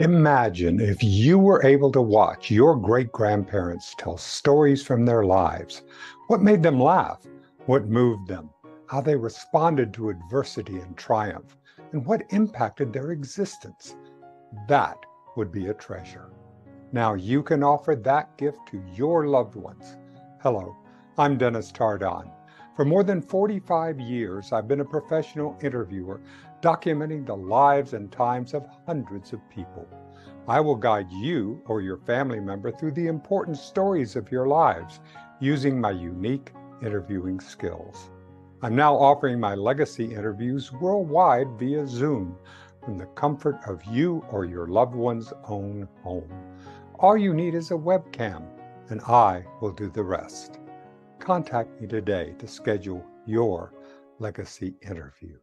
Imagine if you were able to watch your great-grandparents tell stories from their lives. What made them laugh? What moved them? How they responded to adversity and triumph? And what impacted their existence? That would be a treasure. Now you can offer that gift to your loved ones. Hello, I'm Dennis Tardon. For more than 45 years, I've been a professional interviewer documenting the lives and times of hundreds of people. I will guide you or your family member through the important stories of your lives using my unique interviewing skills. I'm now offering my legacy interviews worldwide via Zoom from the comfort of you or your loved one's own home. All you need is a webcam, and I will do the rest. Contact me today to schedule your legacy interview.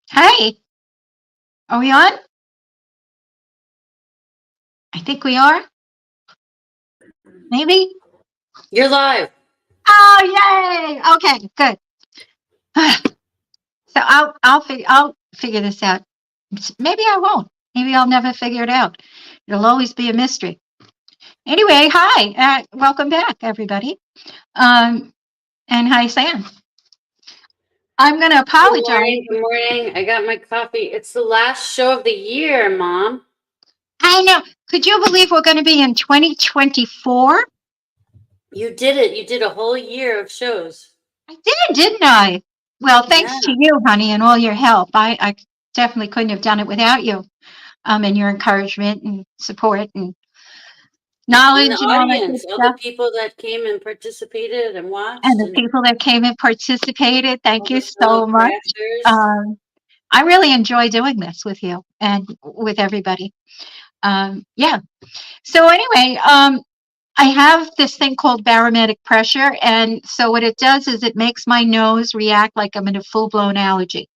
Hey, are we on? I think we are. Maybe. You're live. Oh, yay! Okay, good. So I'll figure this out. Maybe I won't. Maybe I'll never figure it out. It'll always be a mystery. Anyway, hi. Welcome back, everybody. And hi, Sam. I'm going to apologize. Good morning. I got my coffee. It's the last show of the year, Mom. I know. Could you believe we're going to be in 2024? You did it. You did a whole year of shows. I did, didn't I? Well, thanks to you, honey, and all your help. I definitely couldn't have done it without you, and your encouragement and support and knowledge and the audience, all the people that came and participated and watched. And the people that came and participated. Thank you so much. I really enjoy doing this with you and with everybody. Yeah. So anyway, I have this thing called barometric pressure. And so what it does is it makes my nose react like I'm in a full-blown allergy.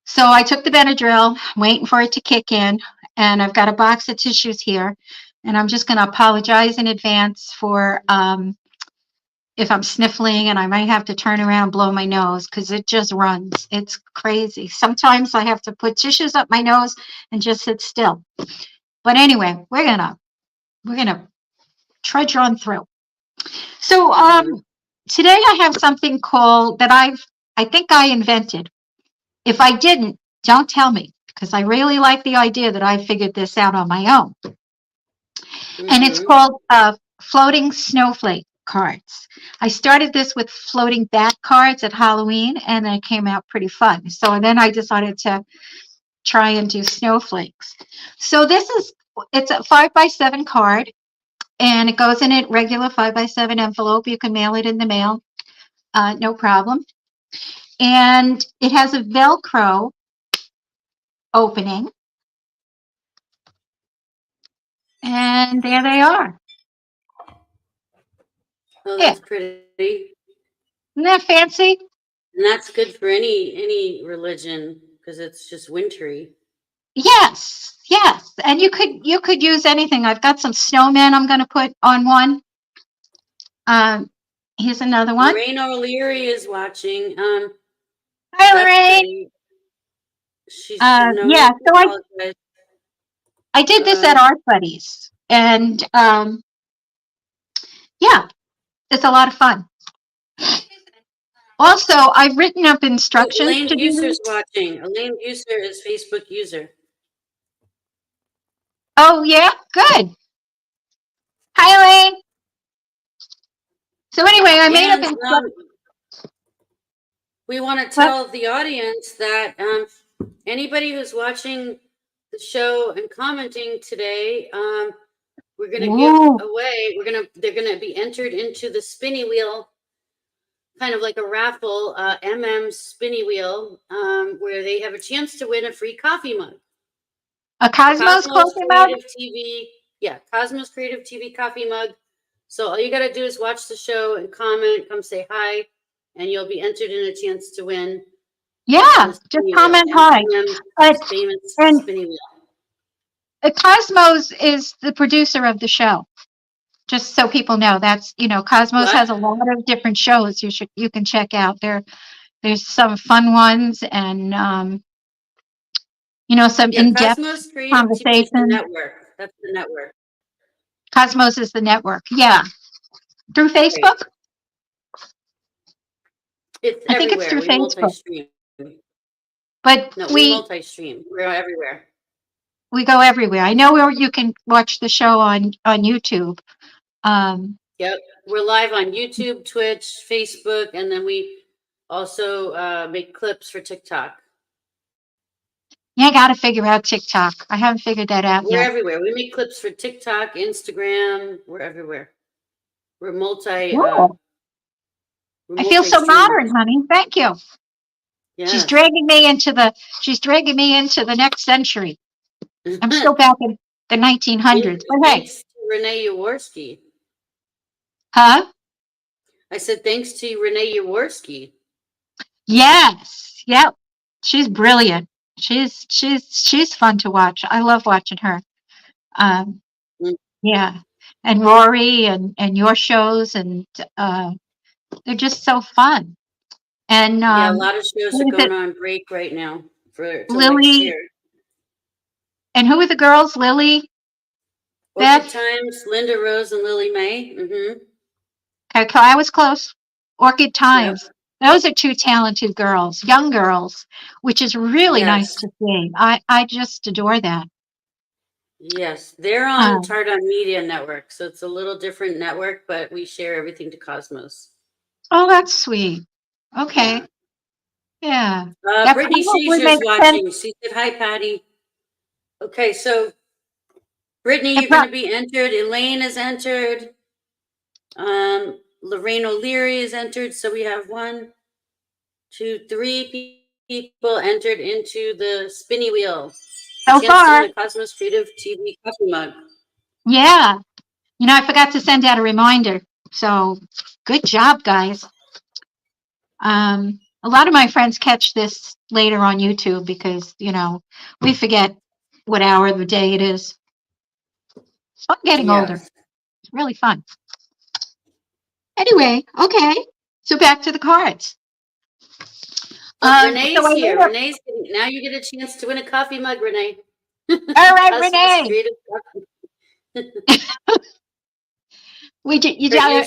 So I took the Benadryl, waiting for it to kick in, and I've got a box of tissues here. And I'm just going to apologize in advance for if I'm sniffling and I might have to turn around and blow my nose because it just runs. It's crazy. Sometimes I have to put tissues up my nose and just sit still. But anyway, we're gonna trudge on through. So today I have something called that I think I invented. If I didn't, don't tell me, because I really like the idea that I figured this out on my own. And it's called floating snowflake cards. I started this with floating bat cards at Halloween, and it came out pretty fun. So then I decided to try and do snowflakes. So it's a 5x7 card, and it goes in a regular 5x7 envelope. You can mail it in the mail, no problem. And it has a Velcro opening. And there they are. Oh, that's pretty. Isn't that fancy? And that's good for any religion because it's just wintry. Yes, yes. And you could use anything. I've got some snowmen I'm going to put on one. Here's another one. Lorraine O'Leary is watching. Hi, Lorraine. She's yeah. So I did this at Art Buddies, and yeah, it's a lot of fun. Also, I've written up instructions. Elaine Buser's watching. Elaine Buser is Facebook user. Oh, yeah? Good. Hi, Elaine. So anyway, I made up instructions. We want to tell the audience that anybody who's watching the show and commenting today, we're going to give away. They're gonna be entered into the spinny wheel, kind of like a raffle, spinny wheel, where they have a chance to win a free coffee mug. A Cosmos coffee mug? TV Yeah, Cosmos Creative TV coffee mug. So all you got to do is watch the show and comment, come say hi, and you'll be entered in a chance to win. Yeah, just comment hi. Famous And spinning wheel. Cosmos is the producer of the show. Just so people know, that's, Cosmos What? has a lot of different shows you can check out. There's some fun ones and some in-depth Cosmos Creative TV is the conversation. network. That's the network. Cosmos is the network. Yeah. Through Facebook? It's I think everywhere. it's through We Facebook. multi-stream. But No, we multi-stream. We're everywhere. We go everywhere. I know where you can watch the show on YouTube. Yep. We're live on YouTube, Twitch, Facebook, and then we also make clips for TikTok. Yeah, I got to figure out TikTok. I haven't figured that out We're yet. everywhere. We make clips for TikTok, Instagram. We're everywhere. We're multi. Cool. I feel so modern, honey. Thank you. Yes. She's dragging me into the next century. I'm still back in the 1900s. But hey. Thanks to Renee Yaworski. Huh? I said thanks to Renee Yaworski. Yes. Yep. She's brilliant. She's fun to watch. I love watching her. Yeah. And Rory and your shows, and they're just so fun. And a lot of shows are going on break right now for Lily. Next year. And who are the girls? Lily, Orchid Times, Linda Rose, and Lily May. Okay, I was close. Orchid Times. Yep. Those are two talented girls, young girls, which is really nice to see. I just adore that. Yes, they're on Tardon Media Network, so it's a little different network, but we share everything to Cosmos. Oh, that's sweet. Okay. Yeah. Brittany Seizer's watching. She said, hi, Patty. Okay, so Brittany, you're going to be entered. Elaine is entered. Lorraine O'Leary is entered. So we have 1, 2, 3 people entered into the spinny wheel. So far. The Cosmos Creative TV coffee mug. Yeah. I forgot to send out a reminder. So good job, guys. A lot of my friends catch this later on YouTube because, we forget what hour of the day it is. I'm getting older. It's really fun. Anyway, okay. So back to the cards. Renee's here. Renee's now you get a chance to win a coffee mug, Renee. All right, Renee.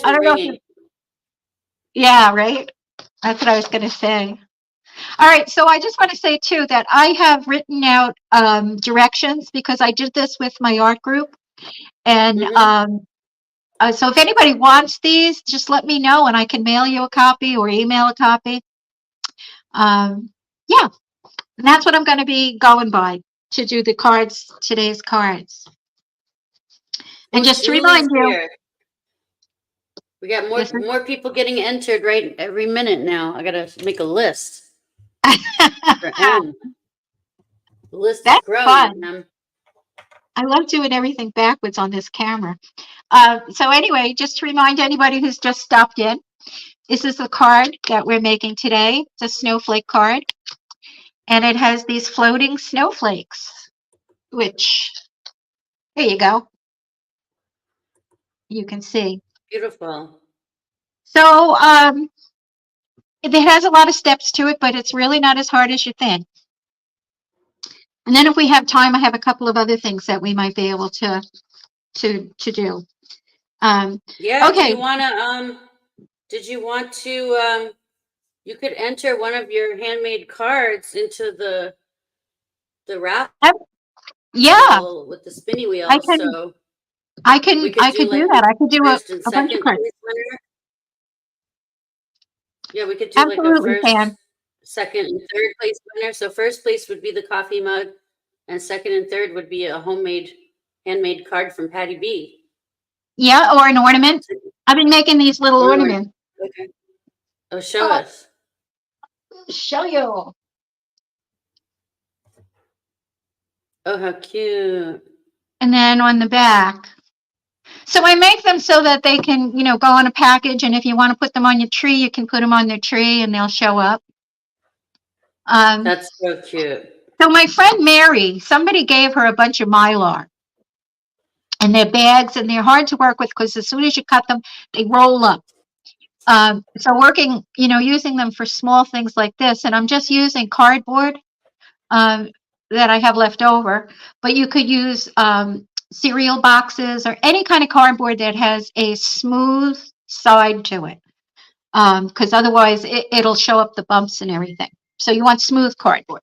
I don't know. Yeah, right. That's what I was going to say. All right, so I just want to say too that I have written out directions because I did this with my art group, and so if anybody wants these, just let me know and I can mail you a copy or email a copy. Yeah, and that's what I'm going to be going by to do the cards, today's cards. And just to remind you, we got more people getting entered right every minute now. I got to make a list. The list is growing. Fun. I love doing everything backwards on this camera. So anyway, just to remind anybody who's just stopped in, this is the card that we're making today. It's a snowflake card. And it has these floating snowflakes, which, here you go. You can see. Beautiful. So it has a lot of steps to it, but it's really not as hard as you think. And then if we have time, I have a couple of other things that we might be able to do. Yeah. Okay. Did you want to? You could enter one of your handmade cards into the raffle. Yeah. With the spinny wheel. I could do that. I could do a bunch of cards. Yeah, we could do absolutely like a first, second, and third place winner. So first place would be the coffee mug, and second and third would be a handmade card from Patti Bee. Yeah, or an ornament. I've been making these little ornaments. Okay. Oh, show us. Show you. Oh, how cute. And then on the back. So I make them so that they can, go on a package. And if you want to put them on your tree, you can put them on their tree and they'll show up. That's so cute. So my friend Mary, somebody gave her a bunch of Mylar. And they're bags and they're hard to work with because as soon as you cut them, they roll up. So working, using them for small things like this, and I'm just using cardboard that I have left over, but you could use cereal boxes or any kind of cardboard that has a smooth side to it, because otherwise it'll show up the bumps and everything. So you want smooth cardboard.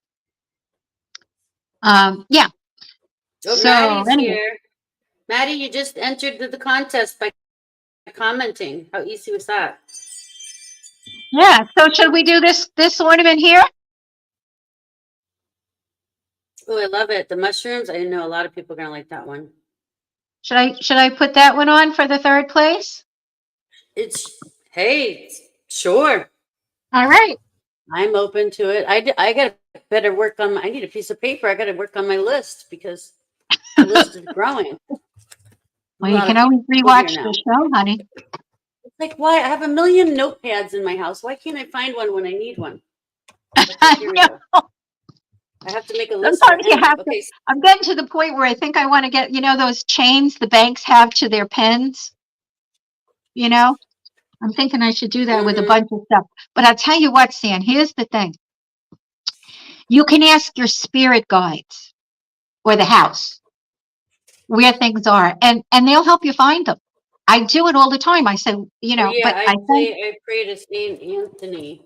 Yeah. Oh, So, Maddie's anyway. here. Maddie, you just entered the contest by commenting. How easy was that? Yeah. So should we do this ornament here? Oh, I love it. The mushrooms. I know a lot of people are gonna like that one. Should I put that one on for the third place? Hey, sure. All right. I'm open to it. I got better work on I need a piece of paper. I got to work on my list because the list is growing. Well, you can always rewatch the show, honey. It's like, why? I have a million notepads in my house. Why can't I find one when I need one? Okay, here we go. I have to make a list. Sometimes you have to. I'm getting to the point where I think I want to get, those chains the banks have to their pens. I'm thinking I should do that with a bunch of stuff. But I'll tell you what, Stan, here's the thing. You can ask your spirit guides or the house where things are, and they'll help you find them. I do it all the time. I say, yeah, but I pray to Saint Anthony,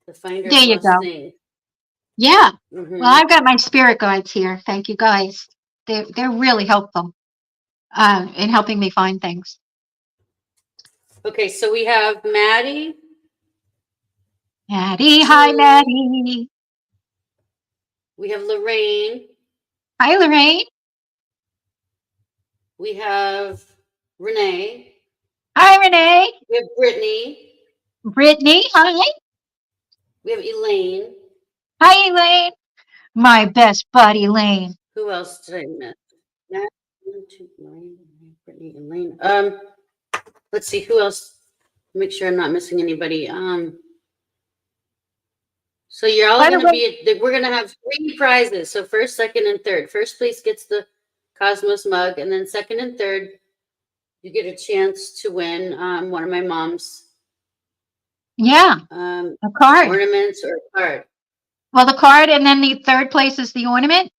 the finder there you go. Thing. Yeah. Well, I've got my spirit guides here. Thank you, guys. They're really helpful in helping me find things. Okay, so we have Maddie. Maddie, hi, Maddie. We have Lorraine. Hi, Lorraine. We have Renee. Hi, Renee. We have Brittany. Brittany, hi. We have Elaine. Hi, Elaine. My best buddy, Elaine. Who else did I miss? Matt, Brittany, Elaine. Let's see who else. Make sure I'm not missing anybody. So you're all going to be. We're going to have 3 prizes. So first, second, and third. First place gets the Cosmos mug, and then second and third, you get a chance to win one of my mom's. Yeah. A card. Ornaments or a card. Well, the card, and then the third place is the ornament.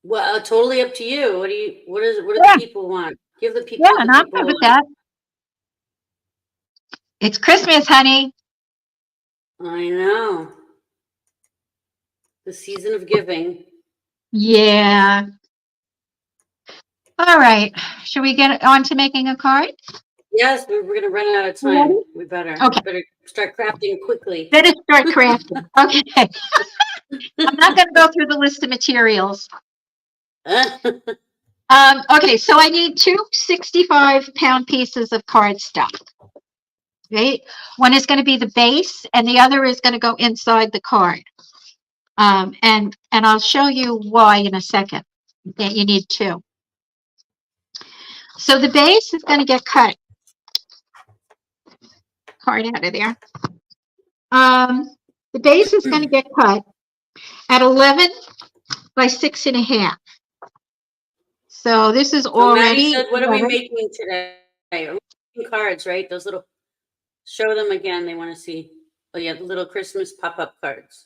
Well, totally up to you. What do the people want? Give the people. Yeah, and I'm good with that. It's Christmas, honey. I know. The season of giving. Yeah. All right. Should we get on to making a card? Yes, we're going to run out of time. Ready? We better. Okay. Better start crafting quickly. Better start crafting. Okay. I'm not going to go through the list of materials. Okay, so I need 2 65-pound pieces of cardstock. Right? One is going to be the base, and the other is going to go inside the card. And I'll show you why in a second that you need 2. So the base is going to get cut. Card out of there. The base is going to get cut at 11 by 6.5. So this is already. Maddie said, what are we making today? We're making cards, right? Those little. Show them again. They want to see. Oh yeah, the little Christmas pop-up cards.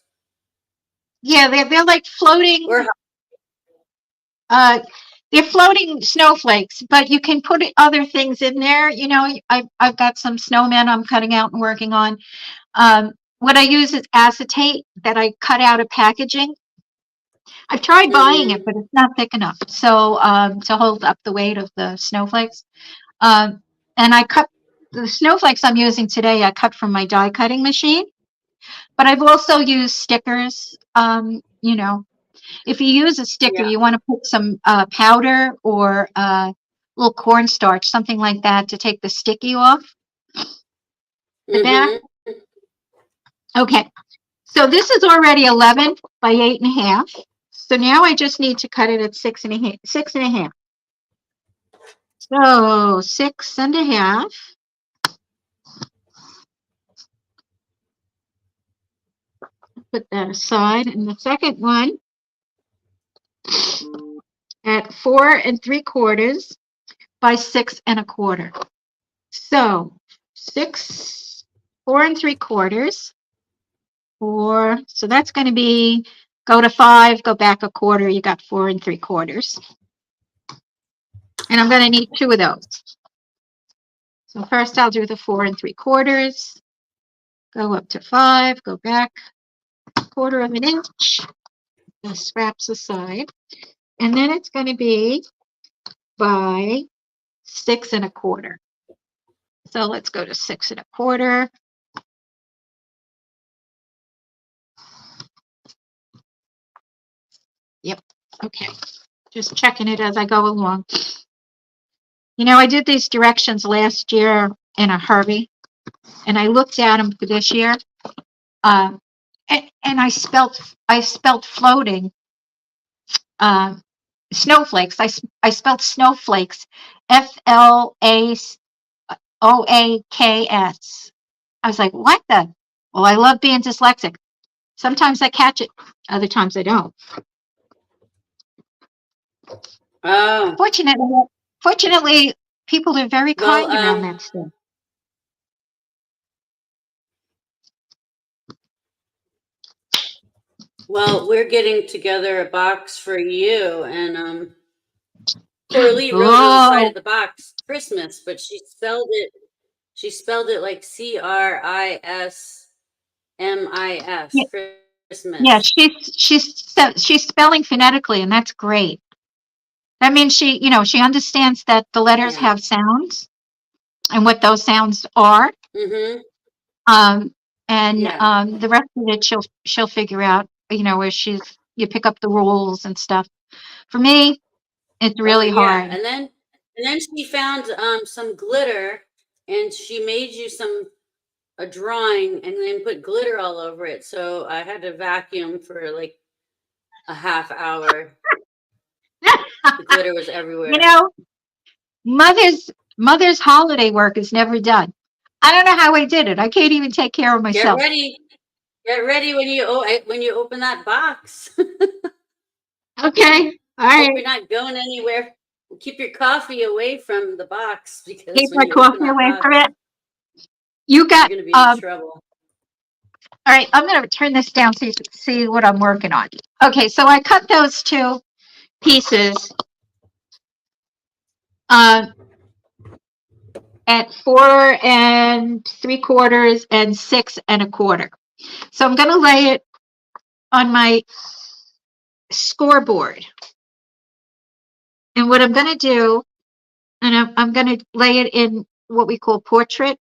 Yeah, they're like floating. They're floating snowflakes, but you can put other things in there. I've got some snowmen I'm cutting out and working on. What I use is acetate that I cut out of packaging. I've tried buying it, but it's not thick enough. So to hold up the weight of the snowflakes. And I cut the snowflakes I'm using today. I cut from my die cutting machine, but I've also used stickers. If you use a sticker, you want to put some powder or little cornstarch, something like that, to take the sticky off the back. Okay, so this is already 11 by 8.5. So now I just need to cut it at 6.5. 6.5. So 6.5. Put that aside. And the second one at 4.75 by 6.25. So 4.75. 4. So that's going to be, go to 5, go back a quarter. You got 4.75. And I'm going to need 2 of those. So first I'll do the 4.75. Go up to 5, go back a quarter of an inch. The scraps aside. And then it's going to be by 6.25. So let's go to 6.25. Yep. Okay. Just checking it as I go along. You know, I did these directions last year in a hurry, and I looked at them for this year. And I spelt floating snowflakes. I spelled snowflakes FLAOAKS. I was like, what the? Well, I love being dyslexic. Sometimes I catch it, other times I don't. Oh. Fortunately, people are very kind around that stuff. Well, we're getting together a box for you, and Coralie wrote on the side of the box Christmas, but she spelled it like CRISMIS. Christmas. Yeah, she's spelling phonetically, and that's great. That means she understands that the letters have sounds and what those sounds are. Mm-hmm. The rest of it she'll figure out, where you pick up the rules and stuff. For me, it's really hard. And then she found some glitter, and she made you a drawing and then put glitter all over it. So I had to vacuum for like a half hour. The glitter was everywhere. Mother's holiday work is never done. I don't know how I did it. I can't even take care of myself. Get ready when you open that box. Okay. All right. Hope you're not going anywhere. Keep your coffee away from the box, because keep my coffee away from it. You're gonna be in trouble. All right, I'm going to turn this down so you can see what I'm working on. Okay, so I cut those 2 pieces at 4.75 and 6.25. So I'm going to lay it on my scoreboard. And what I'm going to do, and I'm going to lay it in what we call portrait.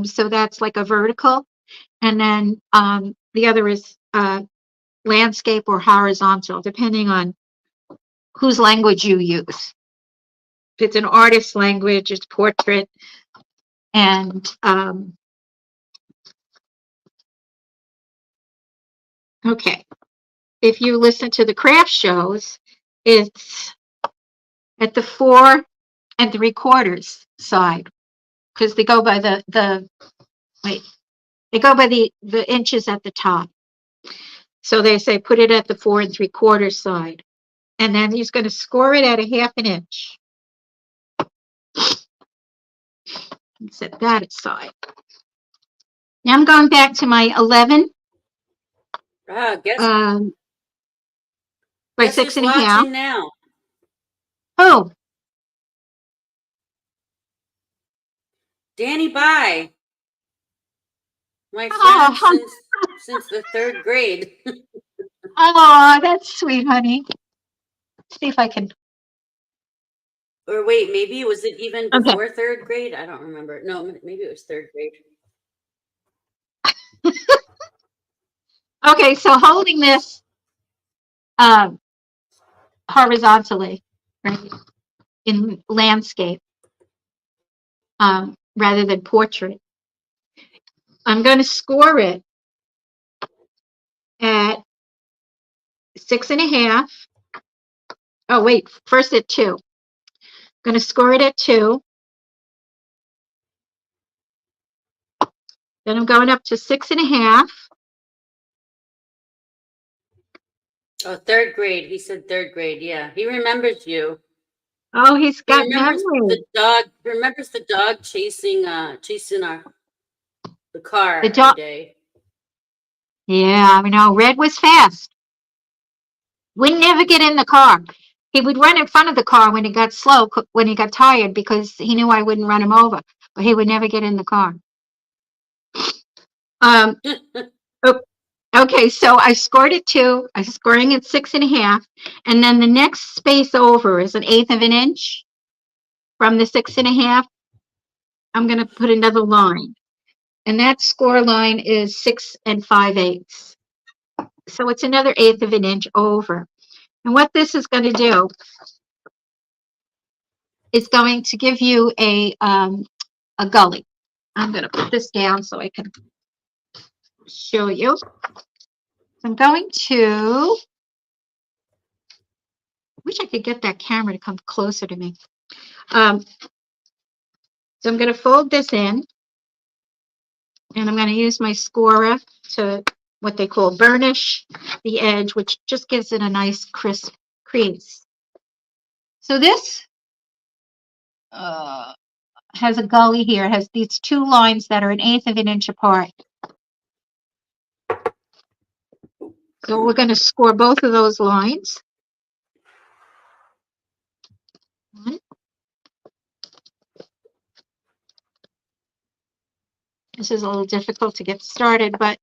So that's like a vertical. And then the other is landscape or horizontal, depending on whose language you use. If it's an artist's language, it's portrait. And okay, if you listen to the craft shows, it's at the 4.75 side, because they go by the inches at the top. So they say put it at the 4.75 side, and then he's going to score it at a 1/2 inch. Set that aside. Now I'm going back to my 11. By 6.5. Now. Oh, Danny Bye. My friend since the 3rd grade. Oh, that's sweet, honey. Let's see if I can. Or wait, maybe was it even before 3rd grade? I don't remember. No, maybe it was 3rd grade. Okay, so holding this horizontally, right, in landscape, rather than portrait, I'm going to score it at 6.5. Oh, wait, first at 2. Going to score it at 2. Then I'm going up to 6.5. Oh, 3rd grade. He said 3rd grade. Yeah, he remembers you. Oh, he's He got remembers memory. the dog. Remembers the dog chasing the car The every dog. day. Yeah, I know. Red was fast. Would never get in the car. He would run in front of the car when he got slow, when he got tired, because he knew I wouldn't run him over. But he would never get in the car. Okay, so I scored at 2. I'm scoring at 6.5, and then the next space over is 1/8 of an inch from the 6.5. I'm going to put another line, and that score line is 6 5/8. So it's another 1/8 of an inch over. And what this is going to do is going to give you a gully. I'm going to put this down so I can show you. So I'm going to, wish I could get that camera to come closer to me. So I'm going to fold this in, and I'm going to use my scorer to what they call burnish the edge, which just gives it a nice crisp crease. So this has a gully here. It has these 2 lines that are 1/8 of an inch apart. So we're going to score both of those lines. This is a little difficult to get started, but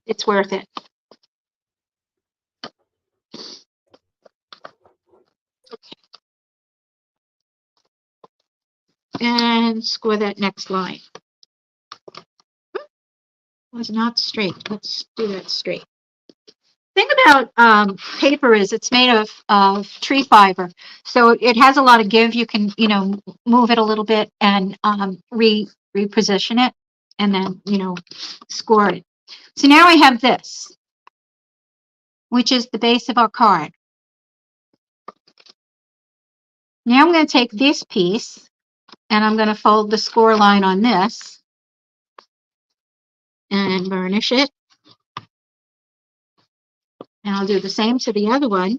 it's worth it. Okay. And score that next line. Was not straight. Let's do that straight. Thing about paper is it's made of tree fiber, so it has a lot of give. You can, move it a little bit and reposition it, and then, score it. So now I have this, which is the base of our card. Now I'm going to take this piece, and I'm going to fold the score line on this and burnish it. And I'll do the same to the other one.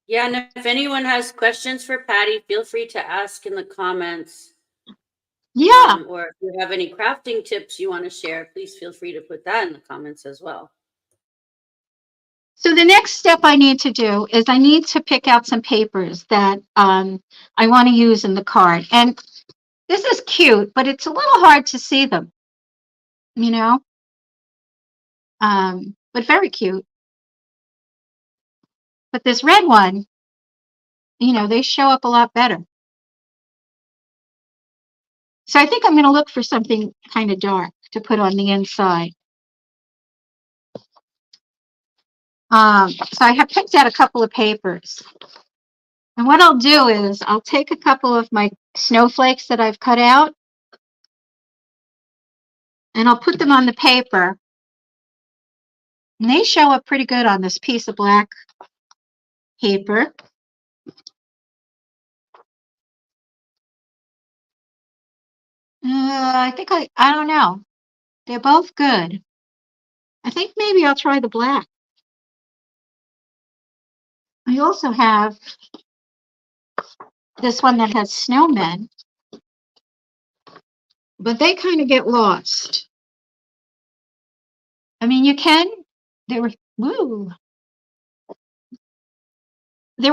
Yeah, and if anyone has questions for Patti, feel free to ask in the comments. Yeah. Or if you have any crafting tips you want to share, please feel free to put that in the comments as well. So the next step I need to do is I need to pick out some papers that I want to use in the card. And this is cute, but it's a little hard to see them, but very cute. But this red one, they show up a lot better. So I think I'm going to look for something kind of dark to put on the inside. So I have picked out a couple of papers. And what I'll do is I'll take a couple of my snowflakes that I've cut out, and I'll put them on the paper. And they show up pretty good on this piece of black paper. I think I don't know. They're both good. I think maybe I'll try the black. I also have this one that has snowmen, but they kind of get lost. I mean, you can, there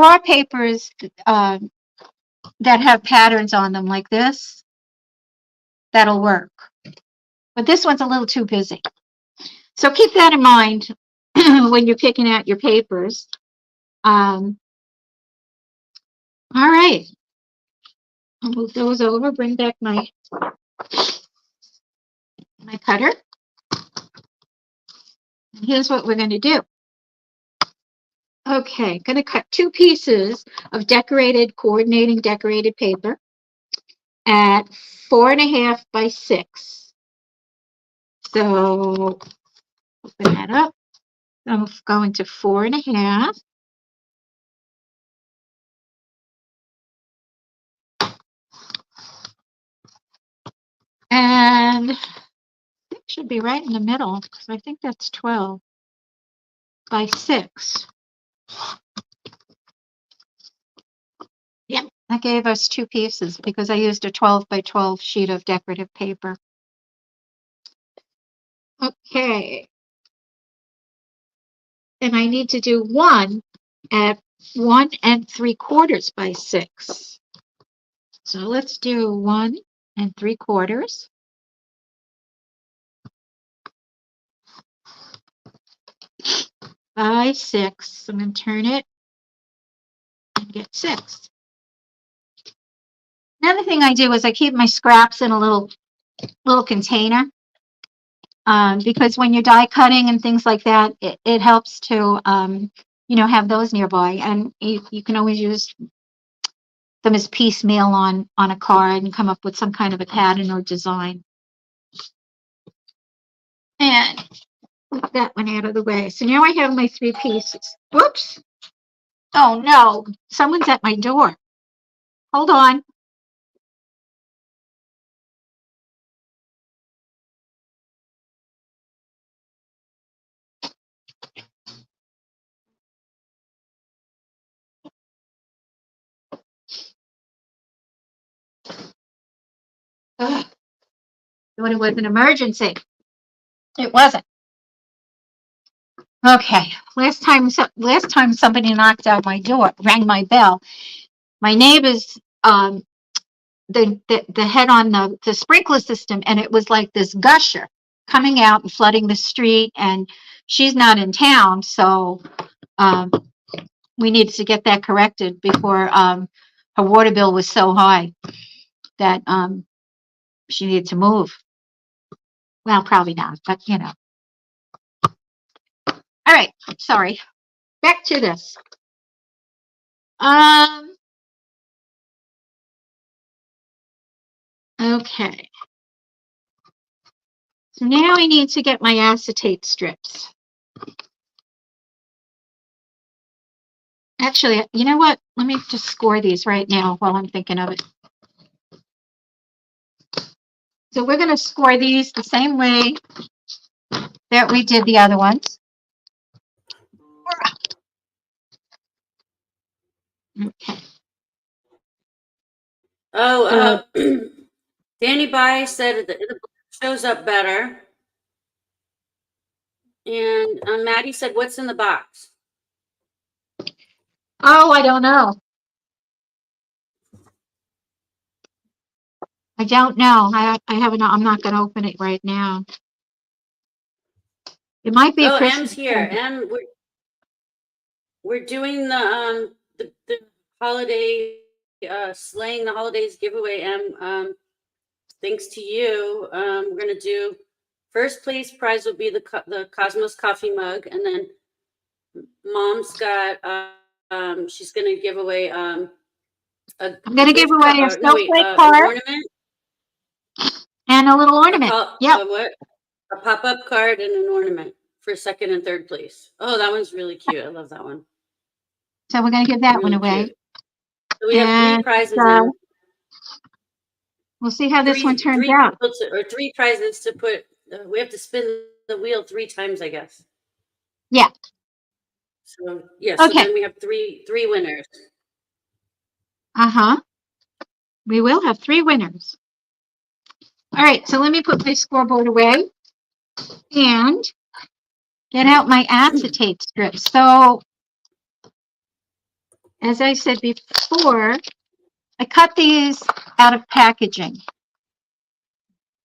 are papers that have patterns on them like this. That'll work. But this one's a little too busy. So keep that in mind when you're picking out your papers. All right. I'll move those over, bring back my cutter. And here's what we're going to do. Okay, going to cut 2 pieces of coordinating decorated paper at 4.5 by 6. So open that up. I'm going to 4.5. And it should be right in the middle because I think that's 12 by 6. Yep, that gave us 2 pieces because I used a 12 by 12 sheet of decorative paper. Okay. And I need to do one at 1 3/4 by 6. So let's do 1 3/4. By 6. I'm going to turn it and get 6. Another thing I do is I keep my scraps in a little container because when you're die cutting and things like that, it helps to have those nearby, and you can always use them as piecemeal on a card and come up with some kind of a pattern or design. And put that one out of the way. So now I have my 3 pieces. Whoops. Oh no, someone's at my door. Hold on. Ugh. Thought it was an emergency. It wasn't. Okay. Last time somebody knocked out my door, rang my bell. My neighbor's the head on the sprinkler system, and it was like this gusher coming out and flooding the street, and she's not in town, so we needed to get that corrected before her water bill was so high that she needed to move. Well, probably not, but All right, sorry. Back to this. Okay. So now I need to get my acetate strips. Actually, you know what? Let me just score these right now while I'm thinking of it. So we're going to score these the same way that we did the other ones. Okay. Oh, Danny Bai said that it shows up better. And Maddie said, what's in the box? Oh, I don't know. I don't know. I haven't. I'm not going to open it right now. It might be. Oh, M's here. M, we're doing the holiday slaying the holidays giveaway. M, thanks to you. We're gonna do first place prize will be the Cosmos coffee mug, and then Mom's got she's gonna give away I'm gonna give away a snowflake card ornament and a little ornament. Yeah. A pop-up card and an ornament for second and third place. Oh, that one's really cute. I love that one. So we're gonna give that one away. Cute. So we have 3 prizes now. We'll see how this one turns out. Or 3 prizes to put. We have to spin the wheel 3 times, I guess. Yeah. So yeah. So then we have three winners. We will have 3 winners. All right. So let me put my scoreboard away and get out my acetate strips. So as I said before, I cut these out of packaging.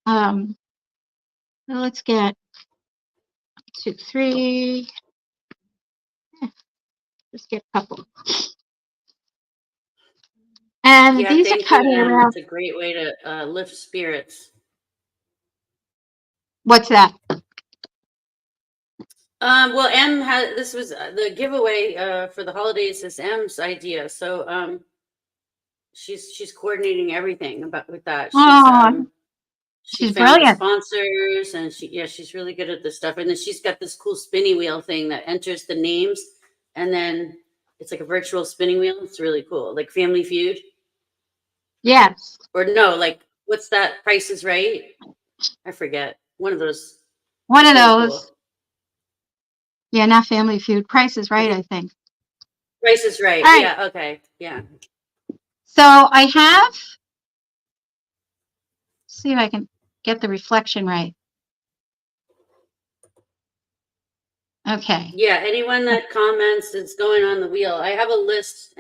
So let's get 2, 3. Just get a couple. And these are cut around. It's a great way to lift spirits. What's that? Well, M had this was the giveaway for the holidays is M's idea, so she's coordinating everything with that. She She's found the brilliant. sponsors, and she's really good at this stuff. And then she's got this cool spinning wheel thing that enters the names, and then it's like a virtual spinning wheel. It's really cool, like Family Feud. Yes. Or no, like what's that? Price is Right. I forget. One of those. One It's of really those. cool. Yeah, not Family Feud. Price is Right, I think. Price is Right. All right. Yeah. Okay. Yeah. So I have, see if I can get the reflection right. Okay. Yeah. Anyone that comments is going on the wheel. I have a list.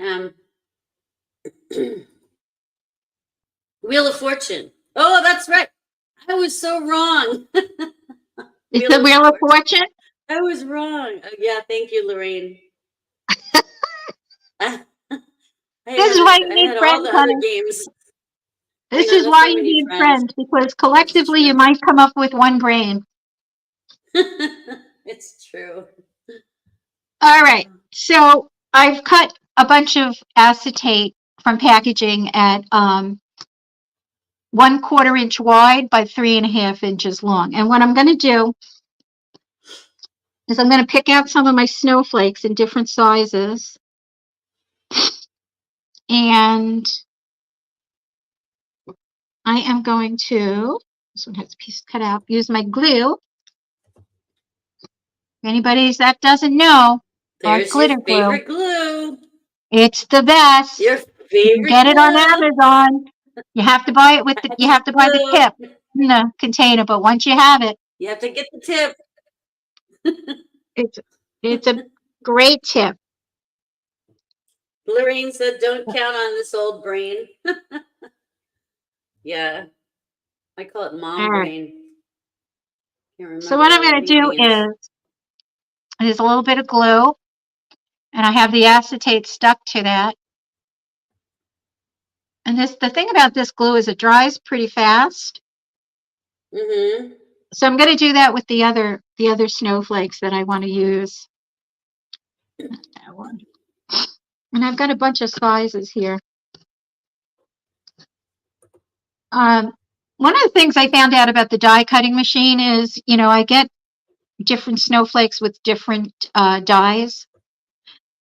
Wheel of Fortune. Oh, that's right. I was so wrong. It's the Wheel of Fortune? I was wrong. Yeah, thank you, Lorraine. I This is why you I need had all friends, the honey. other games. This I know, is that's why why we you need need friends, because collectively you might come up with one brain. It's true. All right. So I've cut a bunch of acetate from packaging at 1/4 inch wide by 3.5 inches long. And what I'm going to do is I'm going to pick out some of my snowflakes in different sizes. And I am going to, this one has a piece cut out, use my glue. If anybody that doesn't know, There's glitter your favorite glue. It's the best. Your You can favorite get it on glue. Amazon. You have to buy it with the, you have to buy the tip in the container, but once you have it, you have to get the tip. it's a great tip. Lorraine said, "Don't count on this old brain." Yeah, I call it mom brain. Can't remember. So what I'm going to do is a little bit of glue, and I have the acetate stuck to that. And the thing about this glue is it dries pretty fast. Mm-hmm. So I'm going to do that with the other snowflakes that I want to use. That one. And I've got a bunch of sizes here. One of the things I found out about the die cutting machine is, I get different snowflakes with different dies.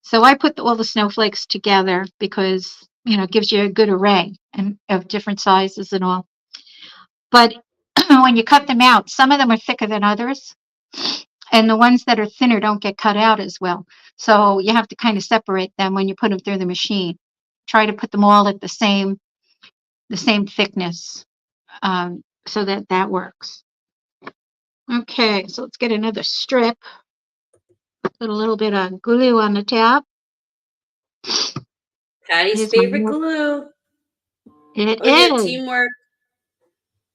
So I put all the snowflakes together because, it gives you a good array of different sizes and all. But when you cut them out, some of them are thicker than others. And the ones that are thinner don't get cut out as well. So you have to kind of separate them when you put them through the machine. Try to put them all at the same thickness, so that works. Okay, so let's get another strip. Put a little bit of glue on the top. Patty's favorite glue. It is. Teamwork.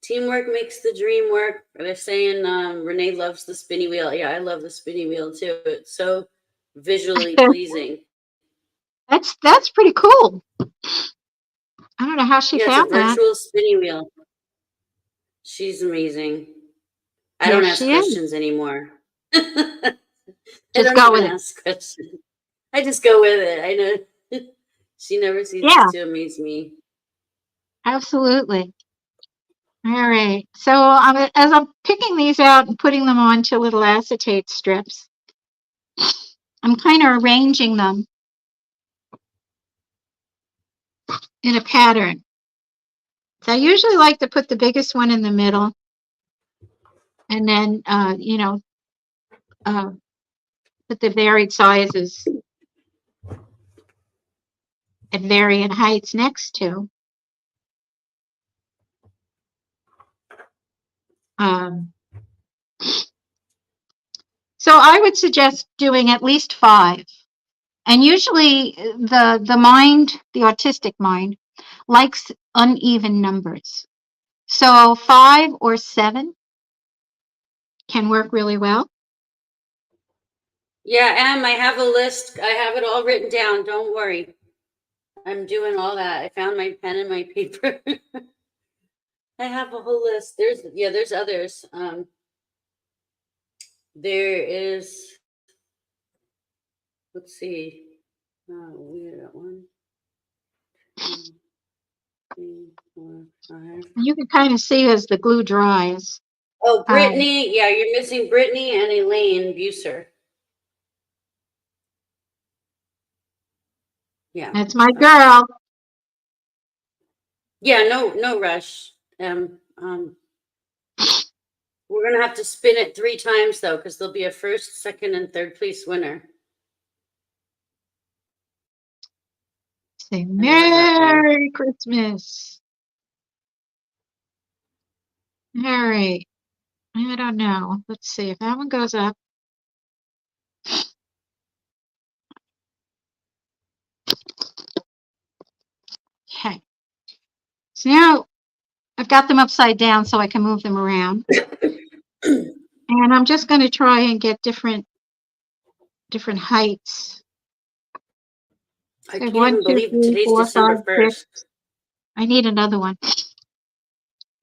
Teamwork makes the dream work. They're saying Renee loves the spinny wheel. Yeah, I love the spinny wheel too. It's so visually pleasing. That's pretty cool. I don't know how she found that. It's a virtual spinny wheel. She's amazing. I don't ask questions anymore. Just go with it. Ask questions. I just go with it. I know. She never ceases to amaze me. Absolutely. All right. So as I'm picking these out and putting them onto little acetate strips, I'm kind of arranging them in a pattern. So I usually like to put the biggest one in the middle, and then put the varied sizes at varying heights next to. So I would suggest doing at least 5. And usually the autistic mind, likes uneven numbers. So 5 or 7 can work really well. Yeah, Em, I have a list. I have it all written down. Don't worry. I'm doing all that. I found my pen and my paper. I have a whole list. There's others. There is, let's see. We got 1, 2, 3, 4, 5. You can kind of see as the glue dries. Oh, Brittany. Yeah, you're missing Brittany and Elaine Buser. Yeah. That's my girl. Yeah, no rush. We're gonna have to spin it 3 times though, because there'll be a first, second, and third place winner. Say Merry Christmas. All right. I don't know. Let's see if that one goes up. Okay. So now I've got them upside down so I can move them around. And I'm just going to try and get different heights. I Okay, can't 1, even 2, believe 3, today's 4, 5, December 6. 1st. I need another one.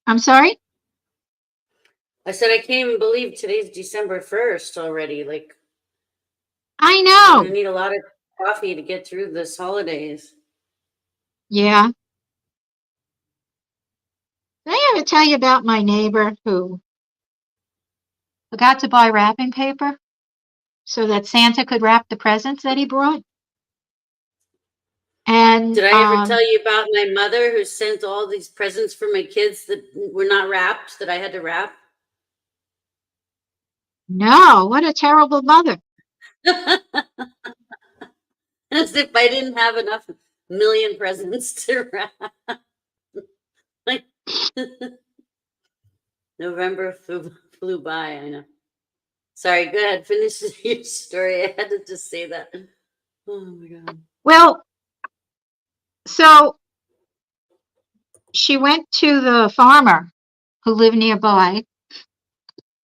I'm sorry? I said I can't even believe today's December 1st already. Like, I I'm know. gonna need a lot of coffee to get through this holidays. Yeah. Did I ever tell you about my neighbor who forgot to buy wrapping paper so that Santa could wrap the presents that he brought? And Did I ever tell you about my mother who sent all these presents for my kids that were not wrapped, that I had to wrap? no, what a terrible mother. As if I didn't have enough million presents to wrap. Like, November flew by, I know. Sorry, go ahead, finish your story. I had to just say that. Oh my God. Well, so she went to the farmer who lived nearby.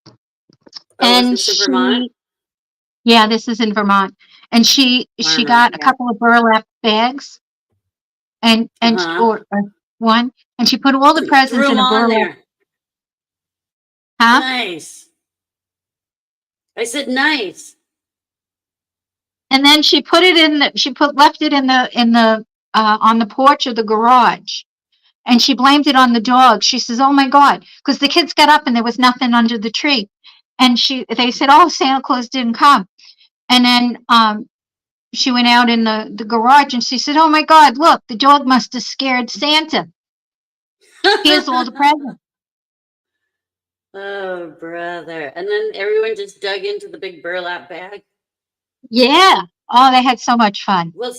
Oh, was And this in Vermont? yeah, this is in Vermont. And she Farmer, got a yeah. couple of burlap bags and or one, and she put all the presents Threw in them a all in burlap. there. Huh? Nice. I said nice. And then she put it in the left it in the on the porch of the garage. And she blamed it on the dog. She says, "Oh my God," because the kids got up and there was nothing under the tree. And they said, "Oh, Santa Claus didn't come." And then she went out in the garage and she said, "Oh my God, look, the dog must have scared Santa. Here's all the presents." Oh, brother. And then everyone just dug into the big burlap bag. Yeah. Oh, they had so much fun. Well,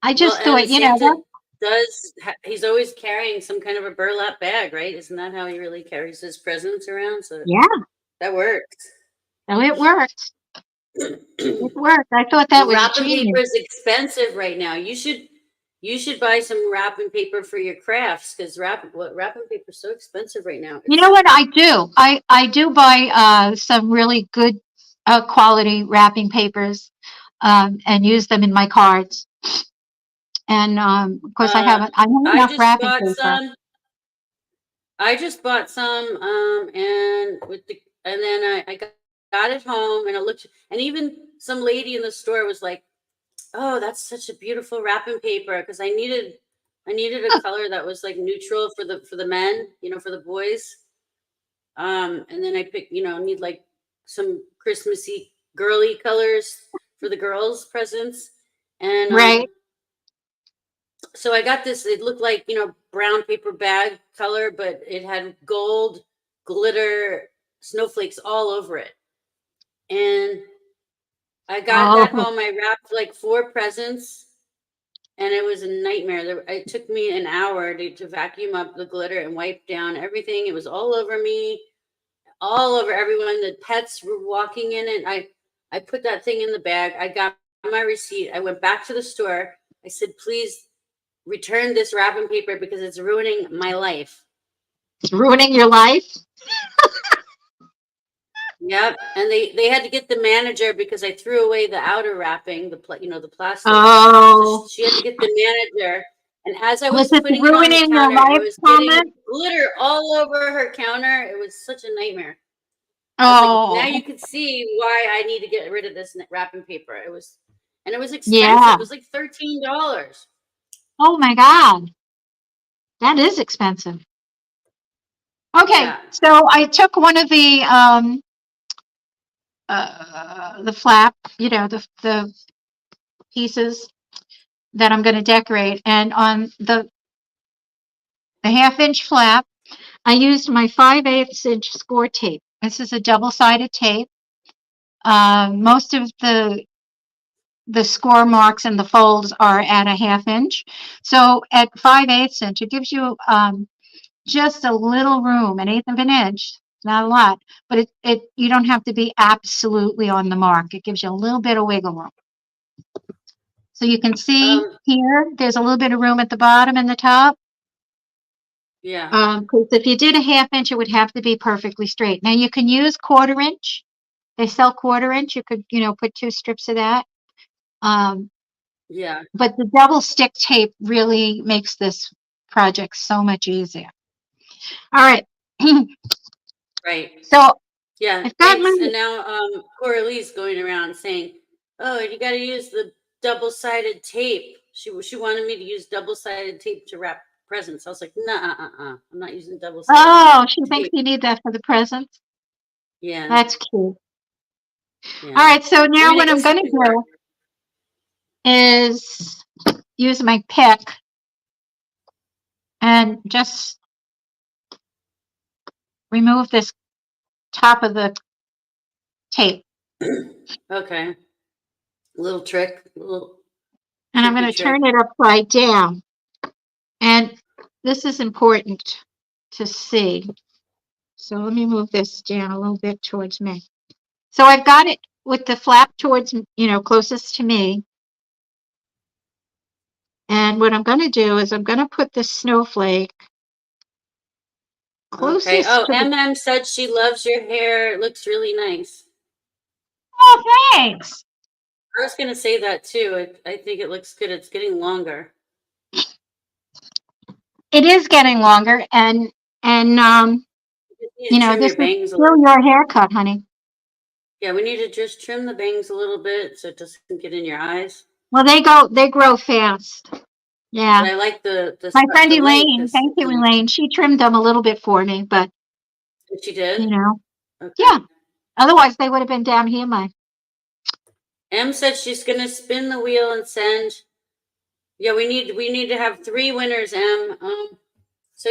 I just thought, and Santa he's always carrying some kind of a burlap bag, right? Isn't that how he really carries his presents around? So yeah, that worked. so it worked. It worked. I thought that Well, was wrapping genius. paper is expensive right now. You should buy some wrapping paper for your crafts, because wrapping paper is so expensive right now. You know what I do? I do buy some really good quality wrapping papers and use them in my cards. And of course, I have enough wrapping paper. I just bought some, and then I got it home, and it looked, and even some lady in the store was like, "Oh, that's such a beautiful wrapping paper," because I needed a color that was like neutral for the men, for the boys. And then I picked, need like some Christmassy girly colors for the girls' presents, and Right. so I got this. It looked like brown paper bag color, but it had gold glitter snowflakes all over it. And I got that home. I wrapped like 4 presents, and it was a nightmare. It took me an hour to vacuum up the glitter and wipe down everything. It was all over me, all over everyone. The pets were walking in it. I put that thing in the bag. I got my receipt. I went back to the store. I said, "Please return this wrapping paper because it's ruining my life." It's ruining your life? Yep. And they had to get the manager because I threw away the outer wrapping, the plastic. Oh. So she had to get the manager. And as I was it putting it on the ruining your counter, I life, was getting glitter all over her counter. It was such a nightmare. Now you can see why I need to get rid of this wrapping paper. It was expensive. Yeah. It was like $13. Oh my God. That is expensive. Okay, Yeah. so I took one of the flap, you know, the pieces that I'm going to decorate, and on the 1/2-inch flap, I used my 5/8-inch score tape. This is a double-sided tape. Most of the score marks and the folds are at a 1/2 inch. So at 5/8 inch, it gives you just a little room, 1/8 of an inch, not a lot, but you don't have to be absolutely on the mark. It gives you a little bit of wiggle room. So you can see here, there's a little bit of room at the bottom and the top. Yeah. Because if you did a 1/2 inch, it would have to be perfectly straight. Now you can use 1/4 inch. They sell 1/4 inch. You could, you know, put 2 strips of that. Yeah. But the double stick tape really makes this project so much easier. All right. Right. So yeah, I've got thanks. my, And now Coralie's going around saying, "Oh, you got to use the double-sided tape." She wanted me to use double-sided tape to wrap presents. I was like, "Nah, I'm not using double-sided oh, she thinks tape." you need that for the presents. Yeah. That's cute. Yeah. All right. So I now mean, I what I'm guess it going to could work. do is use my pick and just remove this top of the tape. Okay. Little trick. Little And I'm going tricky to turn trick. it upside down. And this is important to see. So let me move this down a little bit towards me. So I've got it with the flap towards, you know, closest to me. And what I'm going to do is I'm going to put this snowflake Okay. closest Oh, to the, MM said she loves your hair. It looks really nice. oh, thanks. I was going to say that too. I think it looks good. It's getting longer. It is getting longer, and You need you to know, trim this your is bangs a still little your bit. haircut, honey. Yeah, we need to just trim the bangs a little bit so it doesn't get in your eyes. Well, they grow fast. Yeah. But I like the My friend length Elaine, is thank you, really. Elaine. She trimmed them a little bit for me, but She did. you know, Okay. yeah. Otherwise, they would have been down here, my. M said she's gonna spin the wheel and send. Yeah, we need to have 3 winners. M. So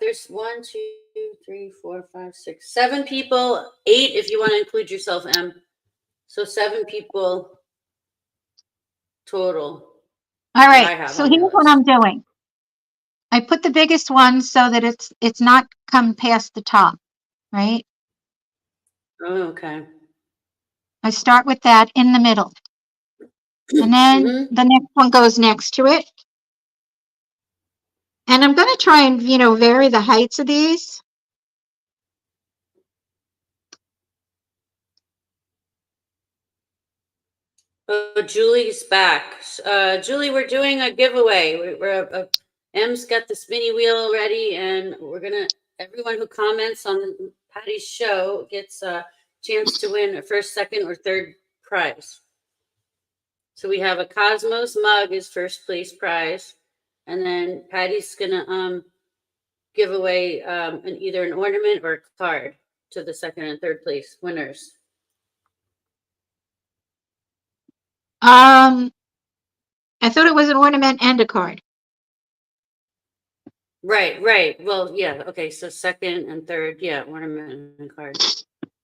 there's 1, 2, 3, 4, 5, 6, 7 people. 8 if you want to include yourself, M. So 7 people total. All That right. I have So on my here's what list. I'm doing. I put the biggest one so that it's not come past the top, right? Oh, okay. I start with that in the middle. And then Mm-hmm. the next one goes next to it. And I'm going to try and, you know, vary the heights of these. Oh, Julie's back. Julie, we're doing a giveaway. M's got the spinny wheel ready, and everyone who comments on Patty's show gets a chance to win a first, second, or third prize. So we have a Cosmos mug as first place prize, and then Patty's gonna give away either an ornament or a card to the second and third place winners. I thought it was an ornament and a card. Right. Well, yeah. Okay. So second and third, yeah, ornament and card.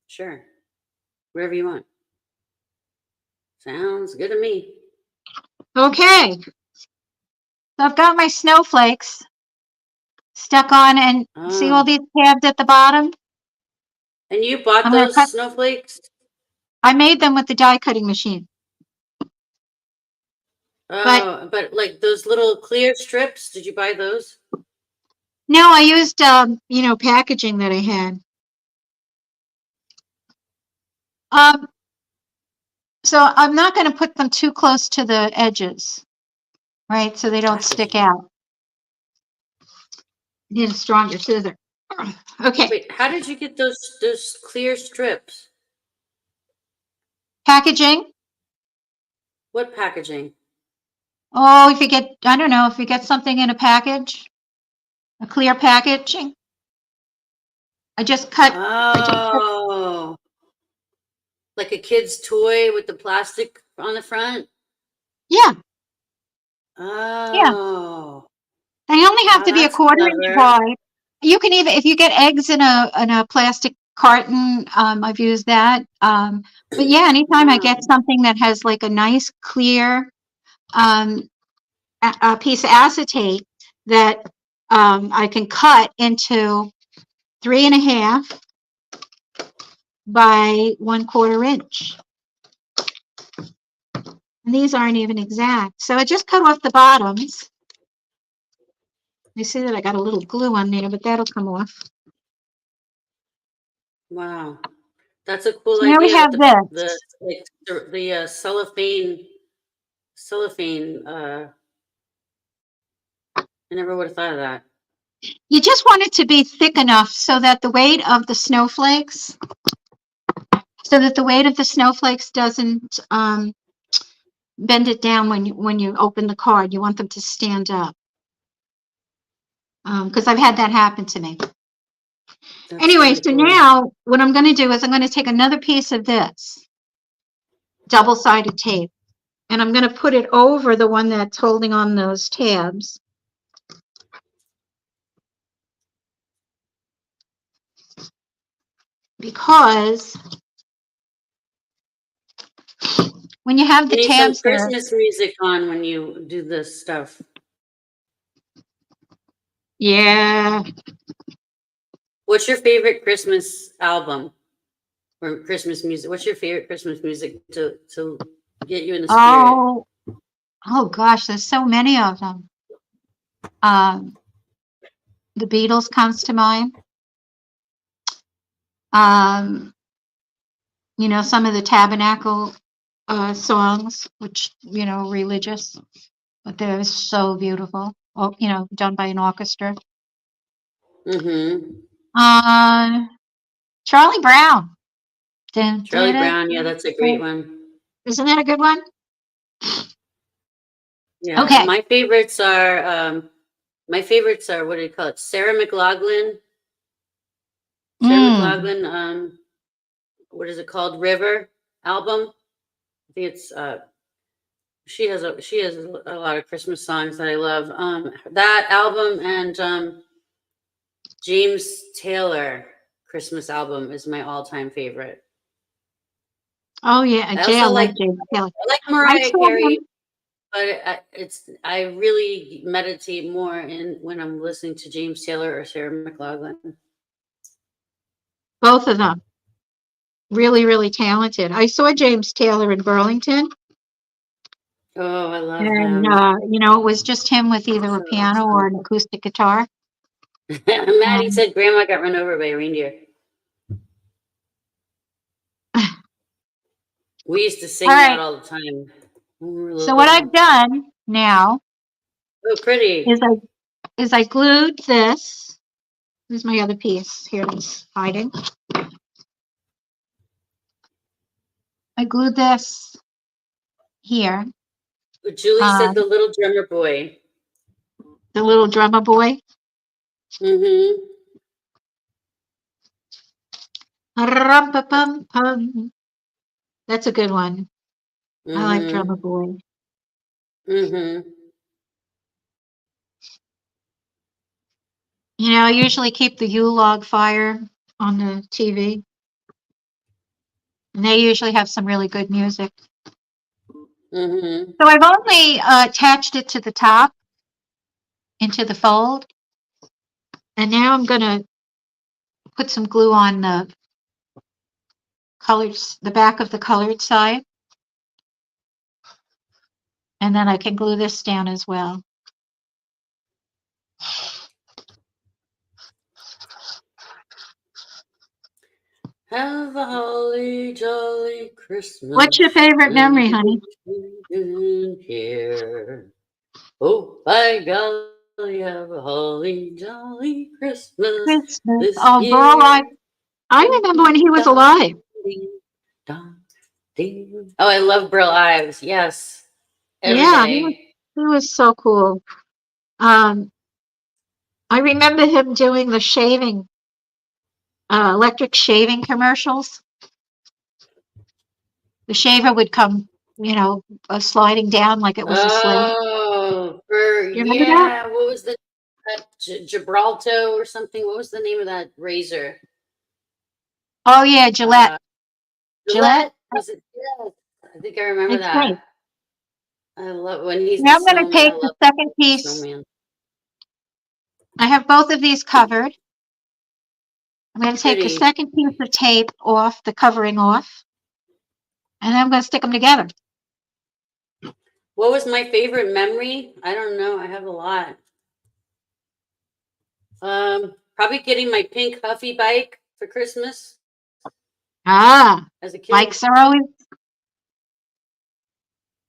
Sure. Wherever you want. Sounds good to me. Okay. So I've got my snowflakes stuck on, and see all these tabs at the bottom? And you bought I'm going to those cut. snowflakes? I made them with the die cutting machine. But Oh, but like those little clear strips, did you buy those? no, I used, you know, packaging that I had. So I'm not going to put them too close to the edges, right? So they don't stick out. Need a stronger scissor. Okay. Wait, how did you get those clear strips? Packaging. What packaging? Oh, if you get, I don't know, if you get something in a package, a clear packaging. I just cut. Oh, like a kid's toy with the plastic on the front? Yeah, yeah. Oh. They only have Oh, to be a that's 1/4 inch clever. wide. You can even, if you get eggs in a plastic carton, I've used that. But yeah, anytime I Wow. get something that has like a nice clear a piece of acetate that I can cut into 3.5 by 1/4 inch. And these aren't even exact. So I just cut off the bottoms. You see that I got a little glue on there, but that'll come off. Wow. That's a cool So now we idea have with this. the cellophane. I never would have thought of that. You just want it to be thick enough so that the weight of the snowflakes, doesn't bend it down when you open the card. You want them to stand up. Because I've had that happen to me. That's Anyway, really so cool. now what I'm going to do is I'm going to take another piece of this double-sided tape, and I'm going to put it over the one that's holding on those tabs. Because when you have the You need some tabs there, Christmas music on when you do this stuff. yeah. What's your favorite Christmas album or Christmas music? What's your favorite Christmas music to get you in the spirit? Oh gosh, there's so many of them. The Beatles comes to mind. Some of the Tabernacle songs, which, religious, but they're so beautiful. Oh, done by an orchestra. Mm-hmm. Charlie Brown. Charlie Brown, yeah, that's a great one. Isn't that a good one? Yeah. Okay. My favorites are what do you call it? Sarah McLachlan. Sarah McLachlan, what is it called? River album. I think it's she has a lot of Christmas songs that I love. That album and James Taylor Christmas album is my all-time favorite. Oh yeah, I like James Taylor. I like Mariah Carey, but I really meditate more when I'm listening to James Taylor or Sarah McLachlan. Both of them. Really, really talented. I saw James Taylor in Burlington. Oh, I love And, him. it was just him with either a So piano or an acoustic guitar. Maddie said Grandma got run over by a reindeer. We used to sing that all the time. So what I've done now pretty. is I glued this. Here's my other piece. Here it's hiding. I glued this here. Julie said the little drummer boy. The little drummer boy. Mm-hmm. That's a good one. Mm-hmm. I like Drummer Boy. Mm-hmm. I usually keep the Yule log fire on the TV. And they usually have some really good music. Mm-hmm. So I've only attached it to the top into the fold. And now I'm going to put some glue on the colors, the back of the colored side. And then I can glue this down as well. Have a holly jolly Christmas. What's your favorite memory, honey? Here. Oh, by golly, have a holly jolly Christmas. This Oh, year. girl, I remember when he was alive. Oh, I love Brill Ives. Yes. Every Yeah, day. he was so cool. I I remember him doing the shaving, electric shaving commercials. The shaver would come, sliding down like it was a sled. Oh, You remember that? what was that Gibraltar or something? What was the name of that razor? Oh yeah, Gillette. Gillette? Was it? Yes. I think I remember It's that. great. I love when he's Now the I'm going to snowman. I take the love second the piece. snowman. I have both of these covered. I'm going to take the Pretty. second piece of tape off, the covering off, and then I'm going to stick them together. What was my favorite memory? I don't know. I have a lot. Probably getting my pink Huffy bike for Christmas Ah, as a kid. bikes are always,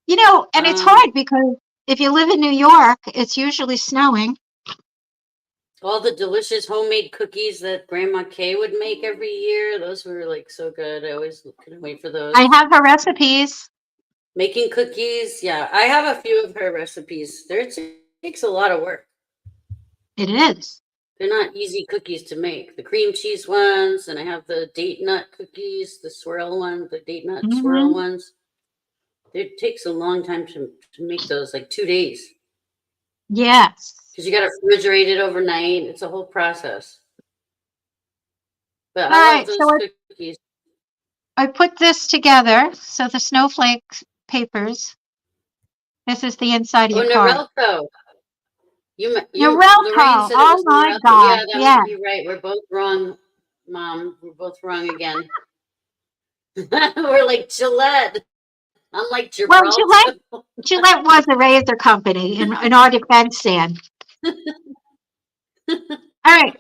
and it's hard because if you live in New York, it's usually snowing. All the delicious homemade cookies that Grandma Kay would make every year. Those were like so good. I always couldn't wait for those. I have her recipes. Making cookies. Yeah, I have a few of her recipes. It takes a lot of work. It is. They're not easy cookies to make. The cream cheese ones, and I have the date nut cookies, the swirl one, the date nut swirl ones. It takes a long time to make those, like 2 days. Yes. Because you got to refrigerate it overnight. It's a whole process. But All I right, love so those cookies. I put this together. So the snowflake papers. This is the inside of your card. Norelco. Lorraine Norelco. said it was Oh my Norelco. God. Yeah, that might be right. We're both wrong, Mom. We're both wrong again. We're like Gillette. I'm like Gibraltar. Well, Gillette was a razor company in our defense, Sam. All right.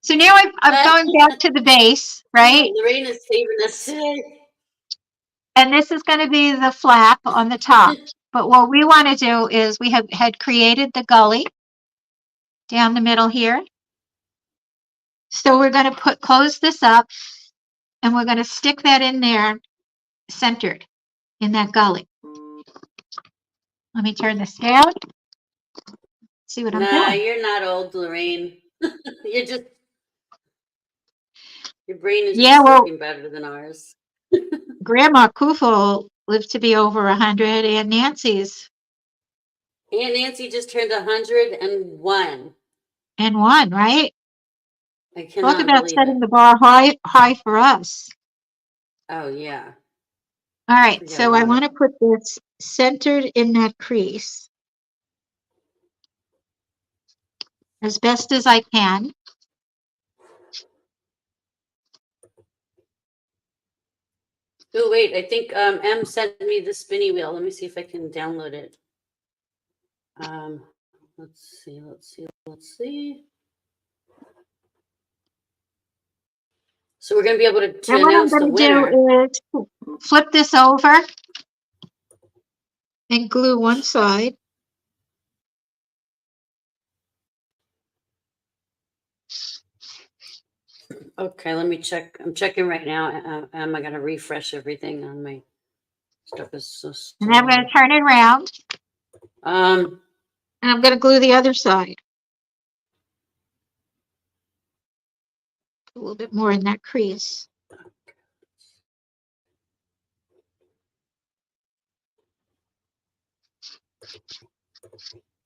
So now I'm going back to the base, right? Lorraine is saving us today. And this is going to be the flap on the top. But what we want to do is we had created the gully down the middle here. So we're going to close this up and we're going to stick that in there centered in that gully. Let me turn this down. See what I'm doing. Nah, you're not old, Lorraine. You're just, your brain is just working better than ours. Grandma Kufel lived to be over 100, and Nancy's. Aunt Nancy just turned 101. And one, right? I cannot Talk about believe setting it. the bar high for us. Oh, yeah. All right, so I want to put this centered in that crease as best as I can. Oh, wait, I think M sent me the spinny wheel. Let me see if I can download it. Let's see. So we're going to be able to announce the winner. What I'm going to do is flip this over and glue one side. Okay, let me check. I'm checking right now. I'm going to refresh everything on my stuff. Is so slow. And I'm going to turn it around. And I'm going to glue the other side. A little bit more in that crease.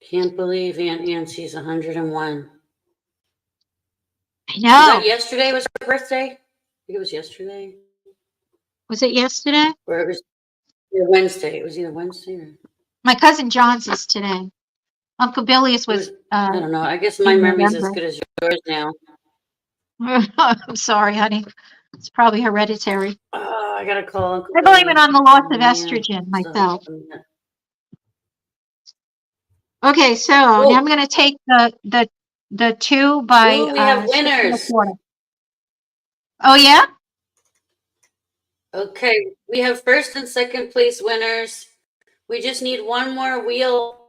Can't believe Aunt Nancy's 101. I know. Was that yesterday? Was her birthday? I think it was yesterday. Was it yesterday? Or it was Wednesday. It was either Wednesday or. My cousin John's is today. Uncle Billy's was. I don't know. I guess my memory's as good as yours now. I'm sorry, honey. It's probably hereditary. Oh, I gotta call Uncle I blame it on the loss of estrogen myself. Okay, so now I'm going to take the 2 by. Ooh, we have winners. Oh yeah. Okay, we have first and second place winners. We just need one more wheel.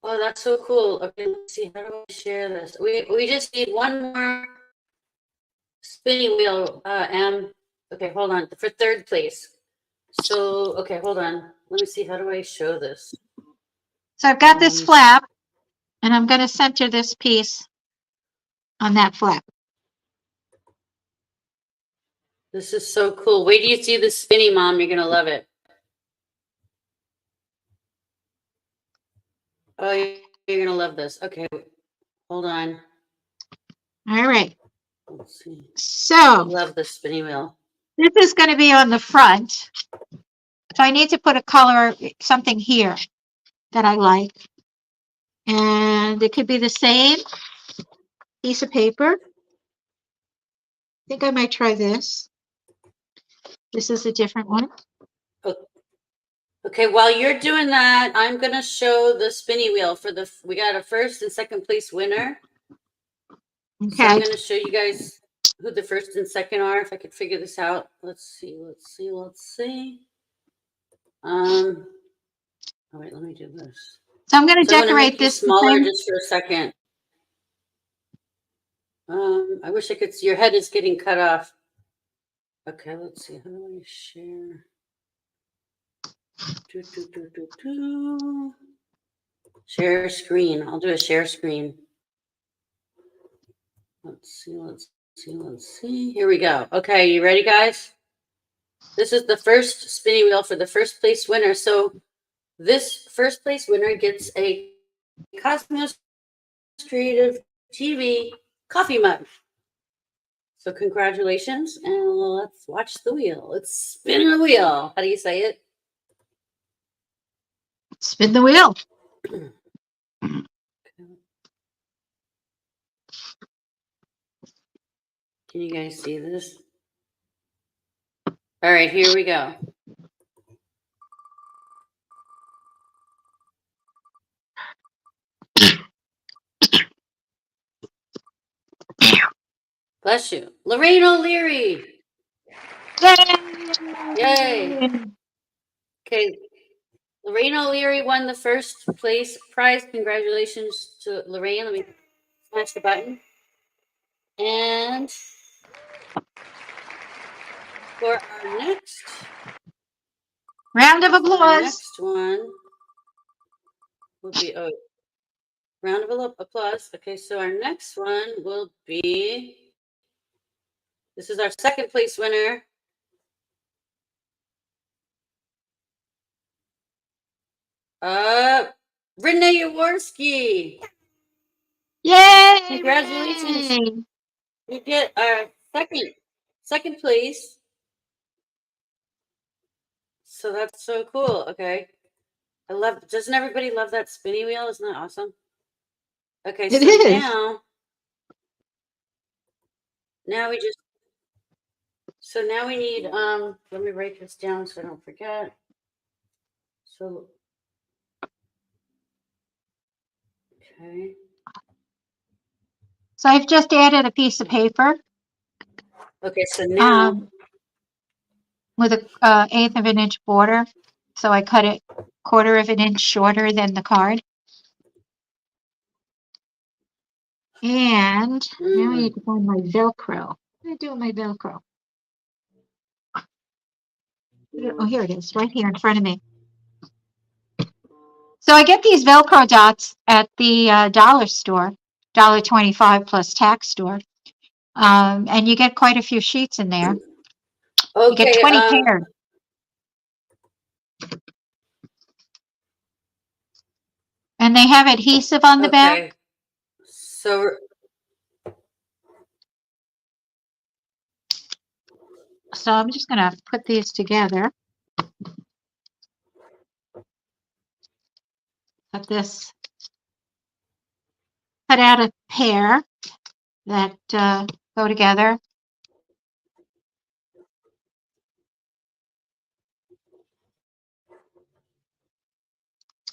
Oh, that's so cool. Okay, let's see. How do I share this? We just need one more spinny wheel. Okay, hold on. For third place. So, okay, hold on. Let me see. How do I show this? So I've got this flap. And I'm going to center this piece on that flap. This is so cool. Wait till you see the spinny, Mom. You're going to love it. Oh, you're going to love this. Okay. Hold on. All right. Let's see. So I love the spinny wheel. this is going to be on the front. So I need to put a color, something here that I like. And it could be the same piece of paper. I think I might try this. This is a different one. Okay, while you're doing that, I'm going to show the spinny wheel for we got a first and second place winner. Okay. So I'm going to show you guys who the first and second are, if I could figure this out. Let's see. Oh, wait, let me do this. So I'm going to So I'm decorate make you this smaller just for a second. I wish I could see. Your head is getting cut off. Okay, let's see. How do I share? Share screen. I'll do a share screen. Let's see. Here we go. Okay, you ready, guys? This is the first spinny wheel for the first place winner. So this first place winner gets a Cosmos Creative TV coffee mug. So congratulations, and let's watch the wheel. Let's spin the wheel. How do you say it? Spin the wheel. Can you guys see this? All right, here we go. Bless you. Lorraine O'Leary. Yay. Okay. Lorraine O'Leary won the first place prize. Congratulations to Lorraine. Let me smash the button. And for our next round of applause. Our next one will be round of applause. Okay, so our next one will be, this is our second place winner. Renee Jaworski. Yay! Congratulations. Yay. You get our second place. So that's so cool. Okay. Doesn't everybody love that spinny wheel? Isn't that awesome? Okay, It so is. now we need, let me write this down so I don't forget. So, okay. So I've just added a piece of paper. Okay, so now, with a 1/8 of an inch border. So I cut it 1/4 of an inch shorter than the card. And now I need to find my Velcro. What do I do with my Velcro? Oh, here it is, right here in front of me. So I get these Velcro dots at the dollar store, $1.25 plus tax store. And you get quite a few sheets in there. okay, You get 20 pairs. And they have adhesive on the back. So I'm just going to put these together. Cut out a pair that go together.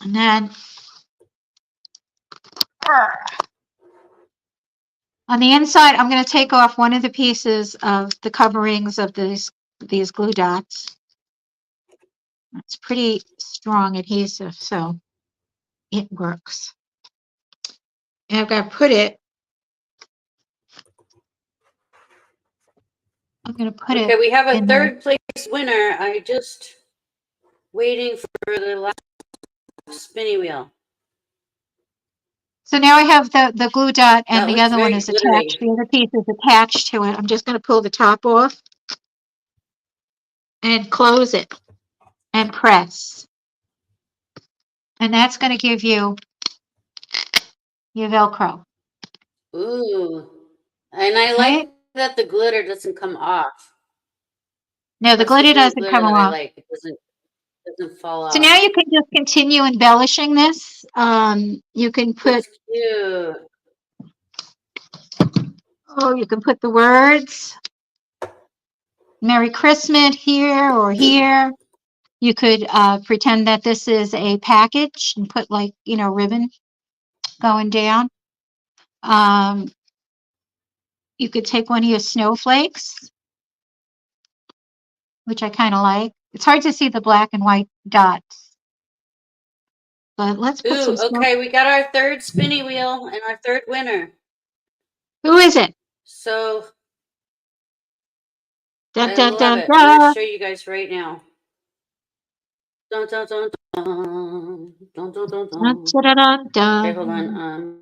And then on the inside, I'm going to take off one of the pieces of the coverings of these glue dots. It's pretty strong adhesive, so it works. And I've got to put it. I'm going to put it. Okay, we have a third place winner. I just waiting for the last spinny wheel. So now I have the glue dot and That the looks other one very is glittery. attached. The other piece is attached to it. I'm just going to pull the top off and close it and press. And that's going to give you your Velcro. Ooh. And I Right? like that the glitter doesn't come off. No, the That's glitter kind of doesn't glitter come that I off. like. It doesn't fall So off. now you can just continue embellishing this. You can put, That's cute. oh, you can put the words Merry Christmas here or here. You could pretend that this is a package and put like, you know, ribbon going down. You could take one of your snowflakes, which I kind of like. It's hard to see the black and white dots, but let's put some Ooh, snow. okay, we got our third spinny wheel and our third winner. Who is it? So Dun, I dun, love dun, it. I'm going to dun. show you guys right now. Dun, dun, dun, dun. Dun, dun, dun, Dun, dun. dun, dun, dun. Okay, hold on.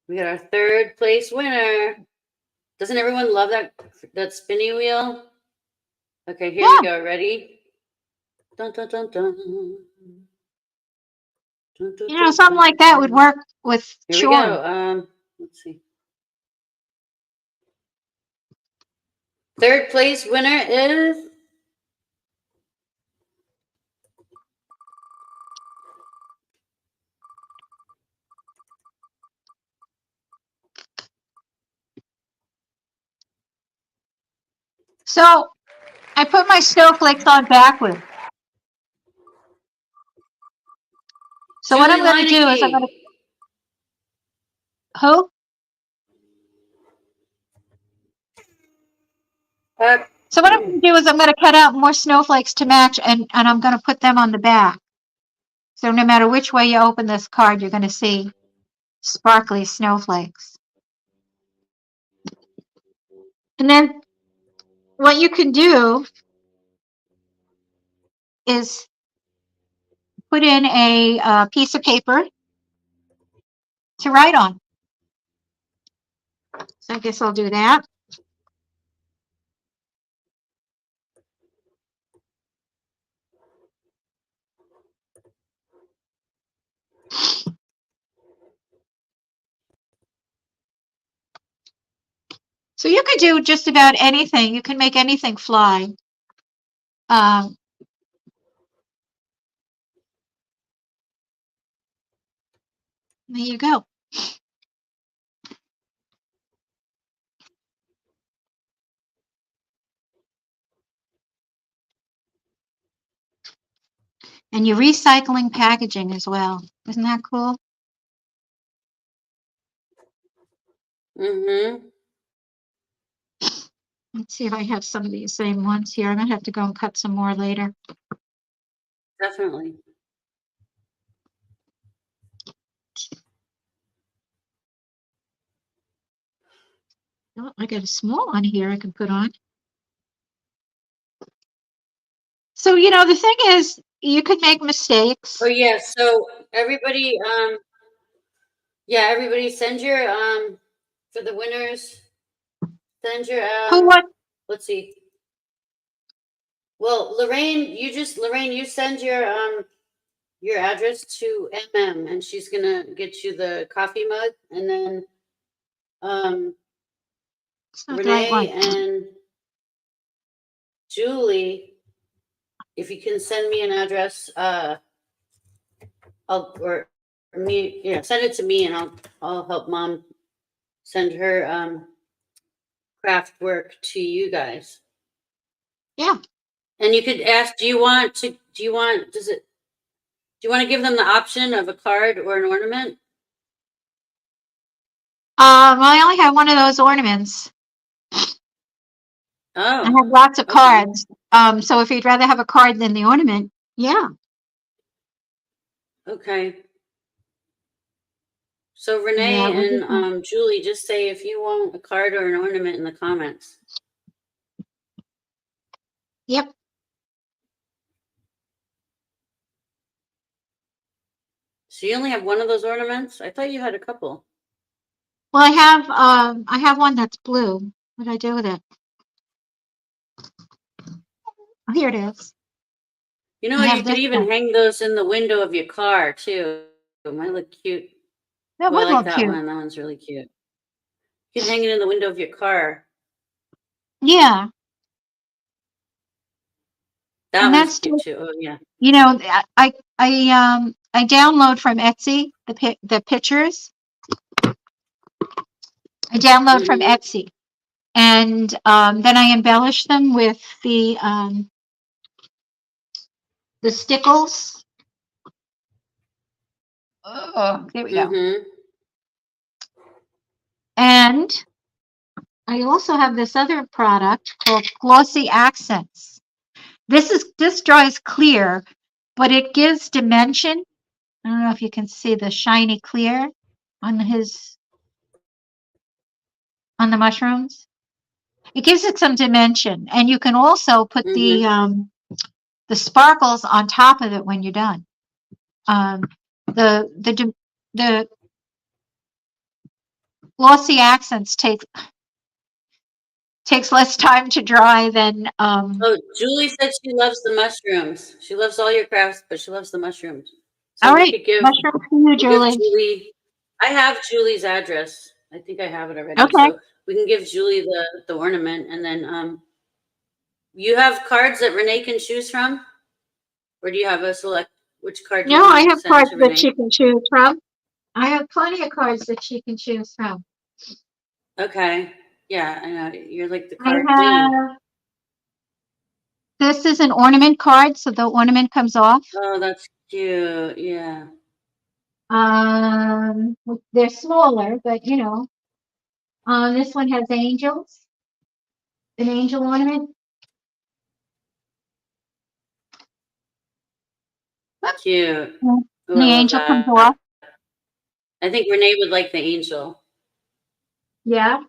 We got our third place winner. Doesn't everyone love that spinny wheel? Okay, here we go. Ready? Dun, dun, dun, dun. Dun, dun, You know, dun, something like that would dun. work with Here we chores. go. Let's see. Third place winner is So I put my snowflakes on backwards. So what Julie I'm going to do is I'm going to, Leineke. who? So what I'm going to do is I'm going to cut out more snowflakes to match and I'm going to put them on the back. So no matter which way you open this card, you're going to see sparkly snowflakes. And then what you can do is put in a piece of paper to write on. So I guess I'll do that. So you could do just about anything. You can make anything fly. There you go. And you're recycling packaging as well. Isn't that cool? Mm-hmm. Let's see if I have some of these same ones here. I'm going to have to go and cut some more later. Definitely. Oh, I got a small one here I can put on. So, you know, the thing is, you could make mistakes. Oh yeah, so everybody everybody send your for the winners, send your Who what? let's see. Well, Lorraine, you send your address to MM and she's gonna get you the coffee mug, and then It's not the right Renee one. and Julie, if you can send me an address, or me, yeah, send it to me and I'll help mom send her craft work to you guys. Yeah. And you could ask, do you want to give them the option of a card or an ornament? I only have one of those ornaments. I Oh, have lots of okay. cards. So if you'd rather have a card than the ornament, yeah. Okay. So Yeah, Renee we'll do that. and Julie, just say if you want a card or an ornament in the comments. Yep. So you only have one of those ornaments? I thought you had a couple. Well, I have one that's blue. What did I do with it? Oh, here it is. You know I what? have You could this even one. hang those in the window of your car too. It might look cute. That Oh, I would like look that cute. one. That one's really cute. You can hang it in the window of your car. Yeah, That and one's that's cute just, too. Oh yeah. you know, I download from Etsy the pictures. I download from Mm-hmm. Etsy, and then I embellish them with the stickles. Oh, there we go. Mm-hmm. And I also have this other product called Glossy Accents. This dries clear, but it gives dimension. I don't know if you can see the shiny clear on the mushrooms. It gives it some dimension, and you can also put Mm-hmm. the sparkles on top of it when you're done. The glossy accents takes less time to dry than Oh, Julie said she loves the mushrooms. She loves all your crafts, but she loves the mushrooms. all So we right, could give mushroom for you, we'll give Julie. Julie. I have Julie's address. I think I have it already. Okay. So we can give Julie the ornament, and then you have cards that Renee can choose from, or do you have a select which card you No, want I to have send cards to that Renee? she can choose from. I have plenty of cards that she can choose from. Okay. Yeah, I know. You're like the I card queen. have, this is an ornament card, so the ornament comes off. Oh, that's cute. Yeah. They're smaller, but you know, this one has angels, an angel ornament. Cute. And Oh, I the love angel comes off. that. I think Renee would like the angel. Yeah.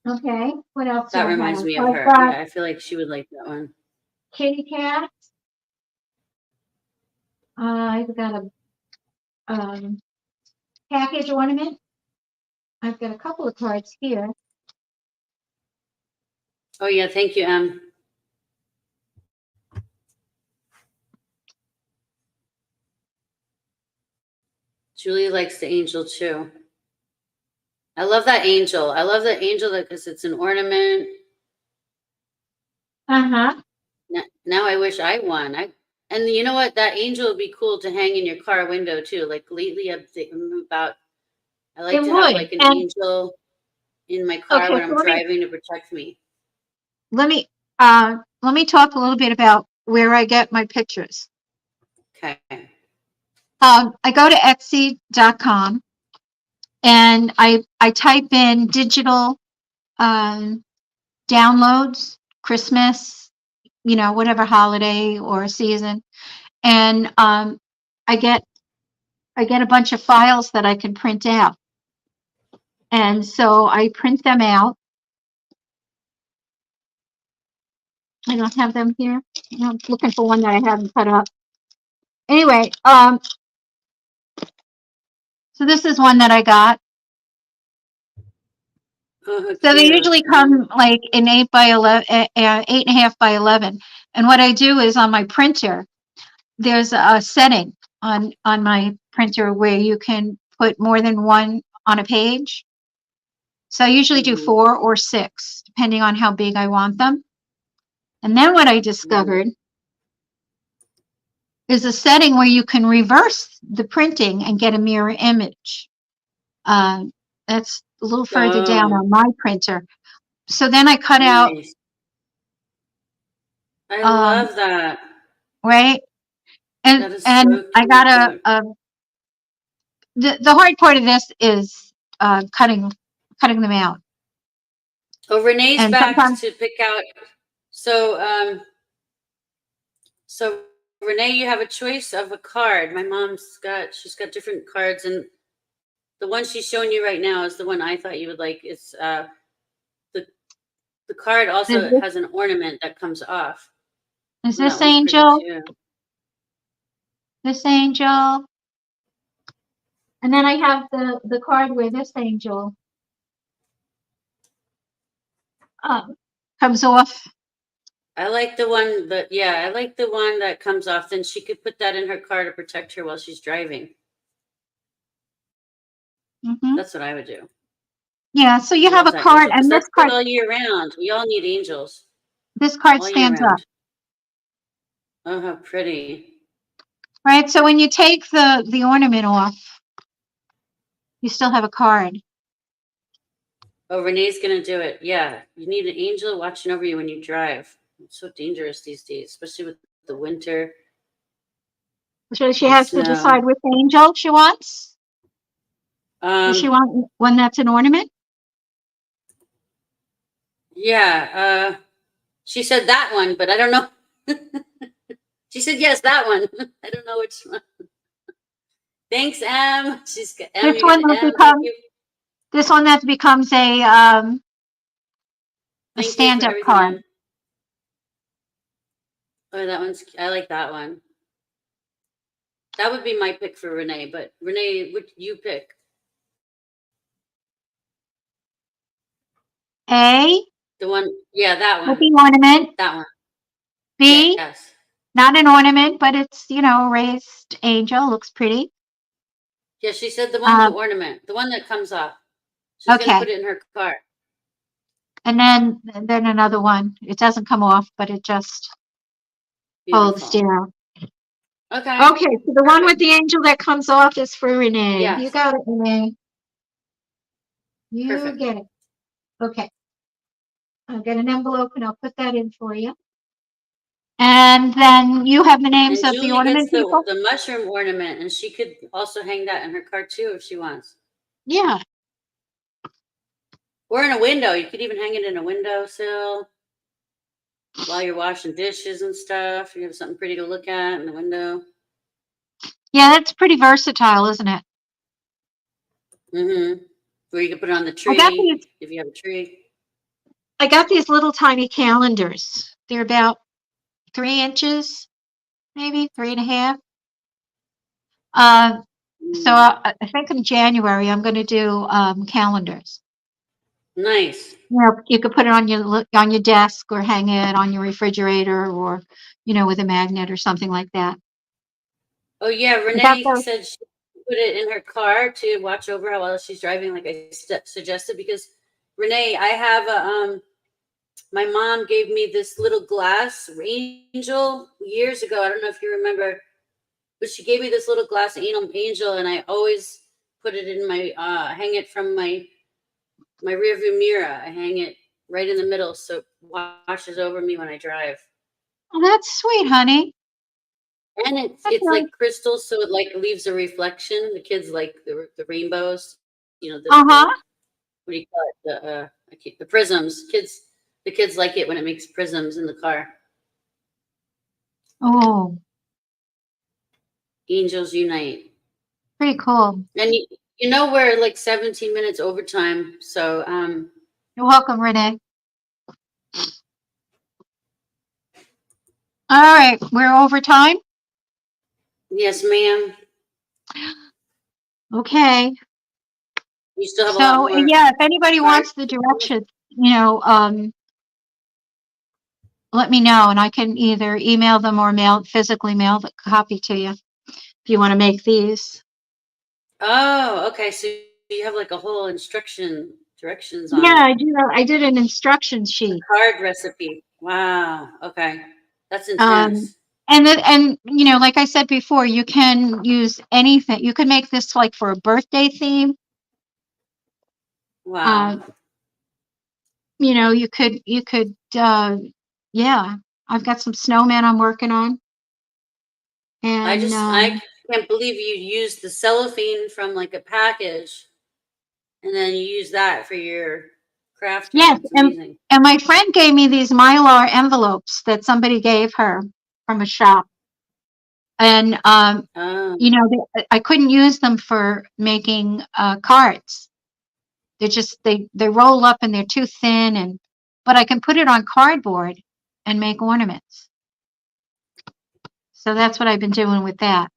Okay. What else do That I reminds have? me of I've her. got Yeah, I feel like she would like that one. kitty cat. I've got a package ornament. I've got a couple of cards here. Oh yeah, thank you, Em. Julie likes the angel too. I love that angel. I love the angel because it's an ornament. Uh-huh. Now I wish I won. And you know what? That angel would be cool to hang in your car window too. Like lately, I'm thinking about. I like It to have would. like an And angel in my car okay, when so I'm driving to protect me. let me let me talk a little bit about where I get my pictures. Okay. I go to Etsy.com and I type in digital downloads, Christmas, you know, whatever holiday or season, and I get a bunch of files that I can print out, and so I print them out. I don't have them here. I'm looking for one that I haven't cut up. Anyway, so this is one that I got. Oh, how So they cute. usually come like in 8 by 11, 8.5 by 11. And what I do is on my printer, there's a setting on my printer where you can put more than one on a page. So I usually do Mhm. 4 or 6, depending on how big I want them. And then what I discovered is a setting where you can reverse the printing and get a mirror image. That's a little further down Oh, on my printer. So then I cut out, nice. I um, love that. right? That is And so I got cute. the hard part of this is cutting them out. Oh, Renee's And back sometimes to pick out. So, so Renee, you have a choice of a card. My she's got different cards, and the one she's showing you right now is the one I thought you would like. It's the the card is also this, has an ornament that comes off. is Oh, that this one's pretty angel? too. This angel? And then I have the card where this angel comes off. I like the one that, yeah, I like the one that comes off. Then she could put that in her car to protect her while she's driving. Mm-hmm. That's what I would do. Yeah, so you I have a love that card, angel, 'cause and this that's good card, all year round. We all need angels this card all year stands up, round. Oh, how pretty. right? So when you take the ornament off, you still have a card. Oh, Renee's gonna do it. Yeah, you need an angel watching over you when you drive. It's so dangerous these days, especially with the winter. So she and has to snow. decide which angel she wants. Does she want one that's an ornament? Yeah, she said that one, but I don't know. She said yes, that one. I don't know which one. Thanks, Em. She's got Em. This You one got that Em. Thank becomes you. this one that becomes a Thank you for stand-up everything, card. Em. Oh, that one's. I like that one. That would be my pick for Renee. But Renee, would you pick? A, The one. Yeah, that with one. the ornament. That one. B, Yes. not an ornament, but it's, a raised angel. Looks pretty. Yeah, she said the one with the ornament, the one that comes off. She's gonna Okay. put it in her car. And then another one. It doesn't come off, but it just holds Beautiful. down. Okay. Okay, so the one with the angel that comes off is for Renee. Yes. You got it, Renee. You Perfect. get it. Okay. I'll get an envelope and I'll put that in for you. And then you have the And names of the Julie ornament gets the people? the mushroom ornament, and she could also hang that in her car too if she wants. Yeah. Or in a window. You could even hang it in a windowsill while you're washing dishes and stuff. You have something pretty to look at in the window. Yeah, that's pretty versatile, isn't it? Mm-hmm. Or you could put it on the I got tree if you have a tree. these little tiny calendars. They're about 3 inches, maybe 3.5. So I think in January I'm going to do calendars. Nice. You could put it on your desk or hang it on your refrigerator or with a magnet or something like that. Oh yeah, Renee said she put it in her car to watch over her while she's driving, like I suggested. Because Renee, I have a my mom gave me this little glass angel years ago. I don't know if you remember, but she gave me this little glass angel, and I always put it in my hang it from my rearview mirror. I hang it right in the middle so it washes over me when I drive. Oh, that's sweet, honey. And it's like crystal, so it like leaves a reflection. The kids like the rainbows, the what do you call it? The prisms. The kids like it when it makes prisms in the car. Oh, Angels unite. pretty cool. And we're like 17 minutes overtime, so You're welcome, Renee. All right, we're over time. yes, ma'am. Okay. You still have a lot more. Yeah, if anybody wants the directions, let me know, and I can either email them or physically mail the copy to you if you want to make these. Oh, okay. So you have like a whole directions on Yeah, it. I did an instruction sheet. Card recipe. Wow. Okay. That's intense. And like I said before, you can use anything. You could make this like for a birthday theme. Wow. You could yeah. I've got some snowmen I'm working on. And I can't believe you used the cellophane from like a package and then you use that for your crafting. yes, It's amazing. and my friend gave me these Mylar envelopes that somebody gave her from a shop. And I couldn't use them for making cards. They're just they roll up and they're too thin, but I can put it on cardboard and make ornaments. So that's what I've been doing with that.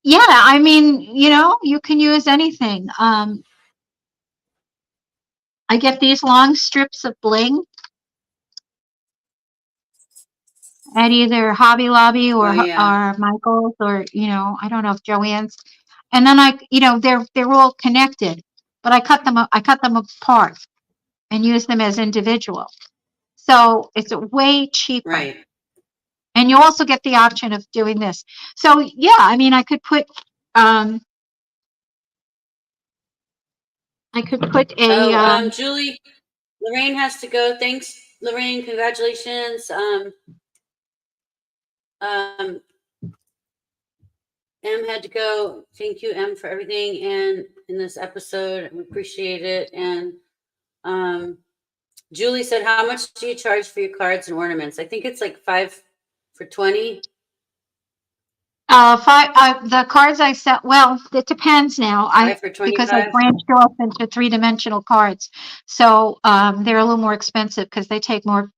Yeah, I mean, you can use anything. I get these long strips of bling at either Hobby Lobby Oh or yeah. Michael's, or I don't know if Joann's. And then they're all connected, but I cut them apart and use them as individual. So it's way cheaper. Right. And you also get the option of doing this. So yeah, I mean, I could put a Oh, Julie, Lorraine has to go. Thanks, Lorraine. Congratulations. M had to go. Thank you, M, for everything and in this episode. We appreciate it. And Julie said, "How much do you charge for your cards and ornaments?" I think it's like 5 for 20. the cards I sell. Well, it depends now. 5 for Because I 25. branched off into 3-dimensional cards, so they're a little more expensive because they take more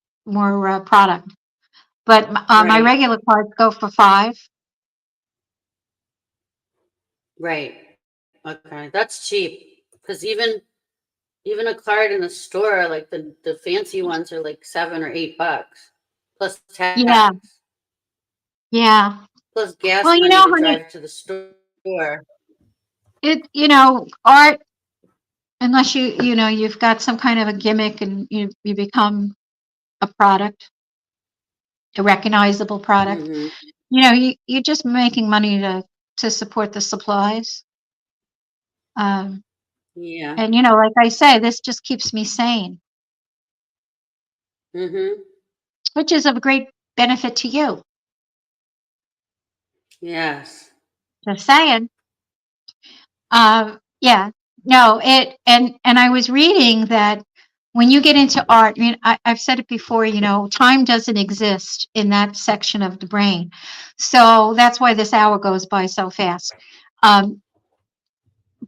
product. But my Right. regular cards go for 5. Right. Okay, that's cheap because even a card in the store, like the fancy ones, are like $7 or $8 plus tax. Yeah, yeah. Plus gas Well, money to honey, drive to the store. art, unless you've got some kind of a gimmick and you become a product, a recognizable product. Hmm. You're just making money to support the supplies. Yeah. And like I say, this just keeps me sane, Hmm. which is of great benefit to you. Yes. Just saying. Yeah. No, and I was reading that when you get into art, I mean, I've said it before, time doesn't exist in that section of the brain. So that's why this hour goes by so fast.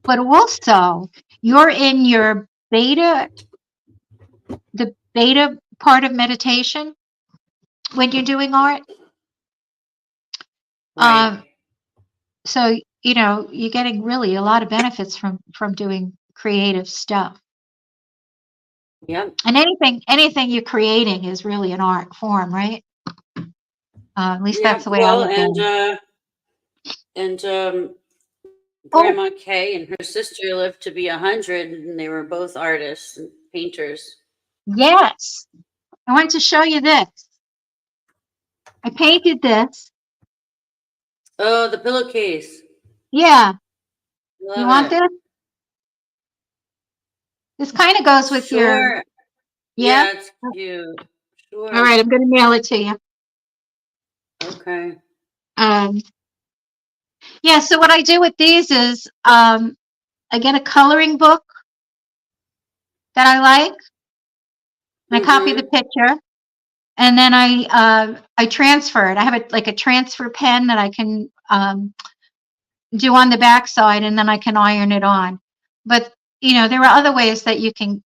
But also, you're in the beta part of meditation when you're doing art. Right. So, you're getting really a lot of benefits from doing creative stuff. Yep. And anything you're creating is really an art form, right? At least that's Yep. the way I Well, look at it. and Oh, Grandma Kay and her sister lived to be 100, and they were both artists and painters. yes. I want to show you this. I painted this. Oh, the pillowcase. Yeah. You Love want it. this? This kind of goes with your, Sure. yeah? Yeah, it's cute. All Sure. right, I'm going to mail it to you. Okay. Yeah, so what I do with these is I get a coloring book that I like. I copy the Mm-hmm. picture, and then I transfer it. I have a transfer pen that I can do on the back side, and then I can iron it on. But there are other ways that you can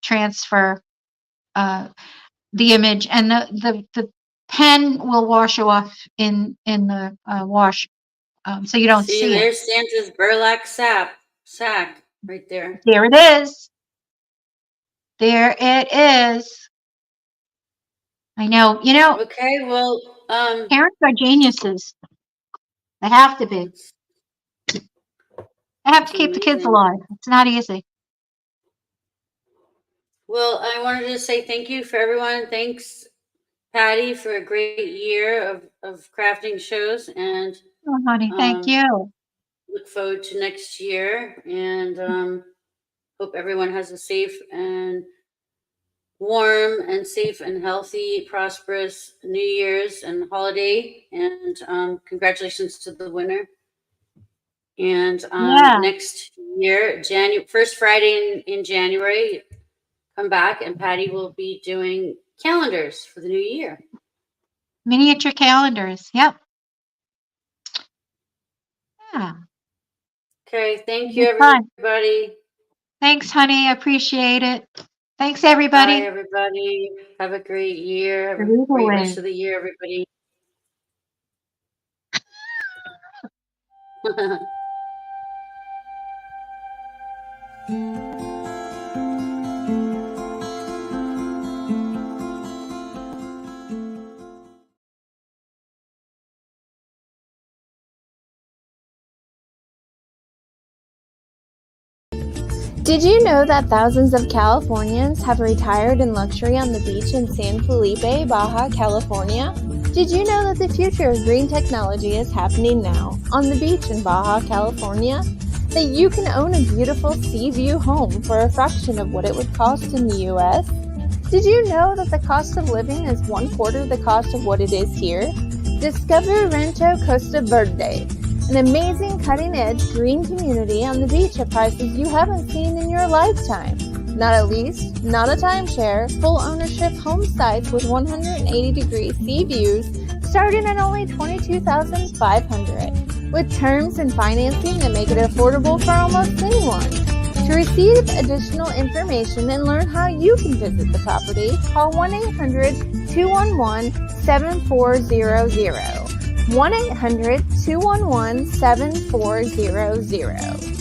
transfer the image, and the pen will wash off in the wash, so you don't See, see it. there's Santa's burlap sack right there. There it is. There it is. I know. Okay, well, Parents are geniuses. They have to be. it's, They have to it's keep the kids amazing. alive. It's not easy. Well, I wanted to say thank you for everyone. Thanks, Patty, for a great year of crafting shows, and Oh, honey, thank um, you. look forward to next year. And hope everyone has a safe and warm and safe and healthy, prosperous New Year's and holiday. And congratulations to the winner. And Yeah. next year, first Friday in January, come back and Patty will be doing calendars for the new year. Miniature calendars. Yep. Yeah. Okay, thank It'll you, be fun. everybody. Thanks, honey. I appreciate it. Thanks, Bye, everybody. everybody. Have a great year. Have a great Away. rest of the year, everybody. Did you know that thousands of Californians have retired in luxury on the beach in San Felipe, Baja California? Did you know that the future of green technology is happening now on the beach in Baja California? That you can own a beautiful sea view home for a fraction of what it would cost in the U.S.? Did you know that the cost of living is 1/4 the cost of what it is here? Discover Rancho Costa Verde, an amazing cutting-edge green community on the beach at prices you haven't seen in your lifetime. Not a lease, not a timeshare, full ownership home sites with 180-degree sea views starting at only $22,500, with terms and financing that make it affordable for almost anyone. To receive additional information and learn how you can visit the property, call 1-800-211-7400. 1-800-211-7400.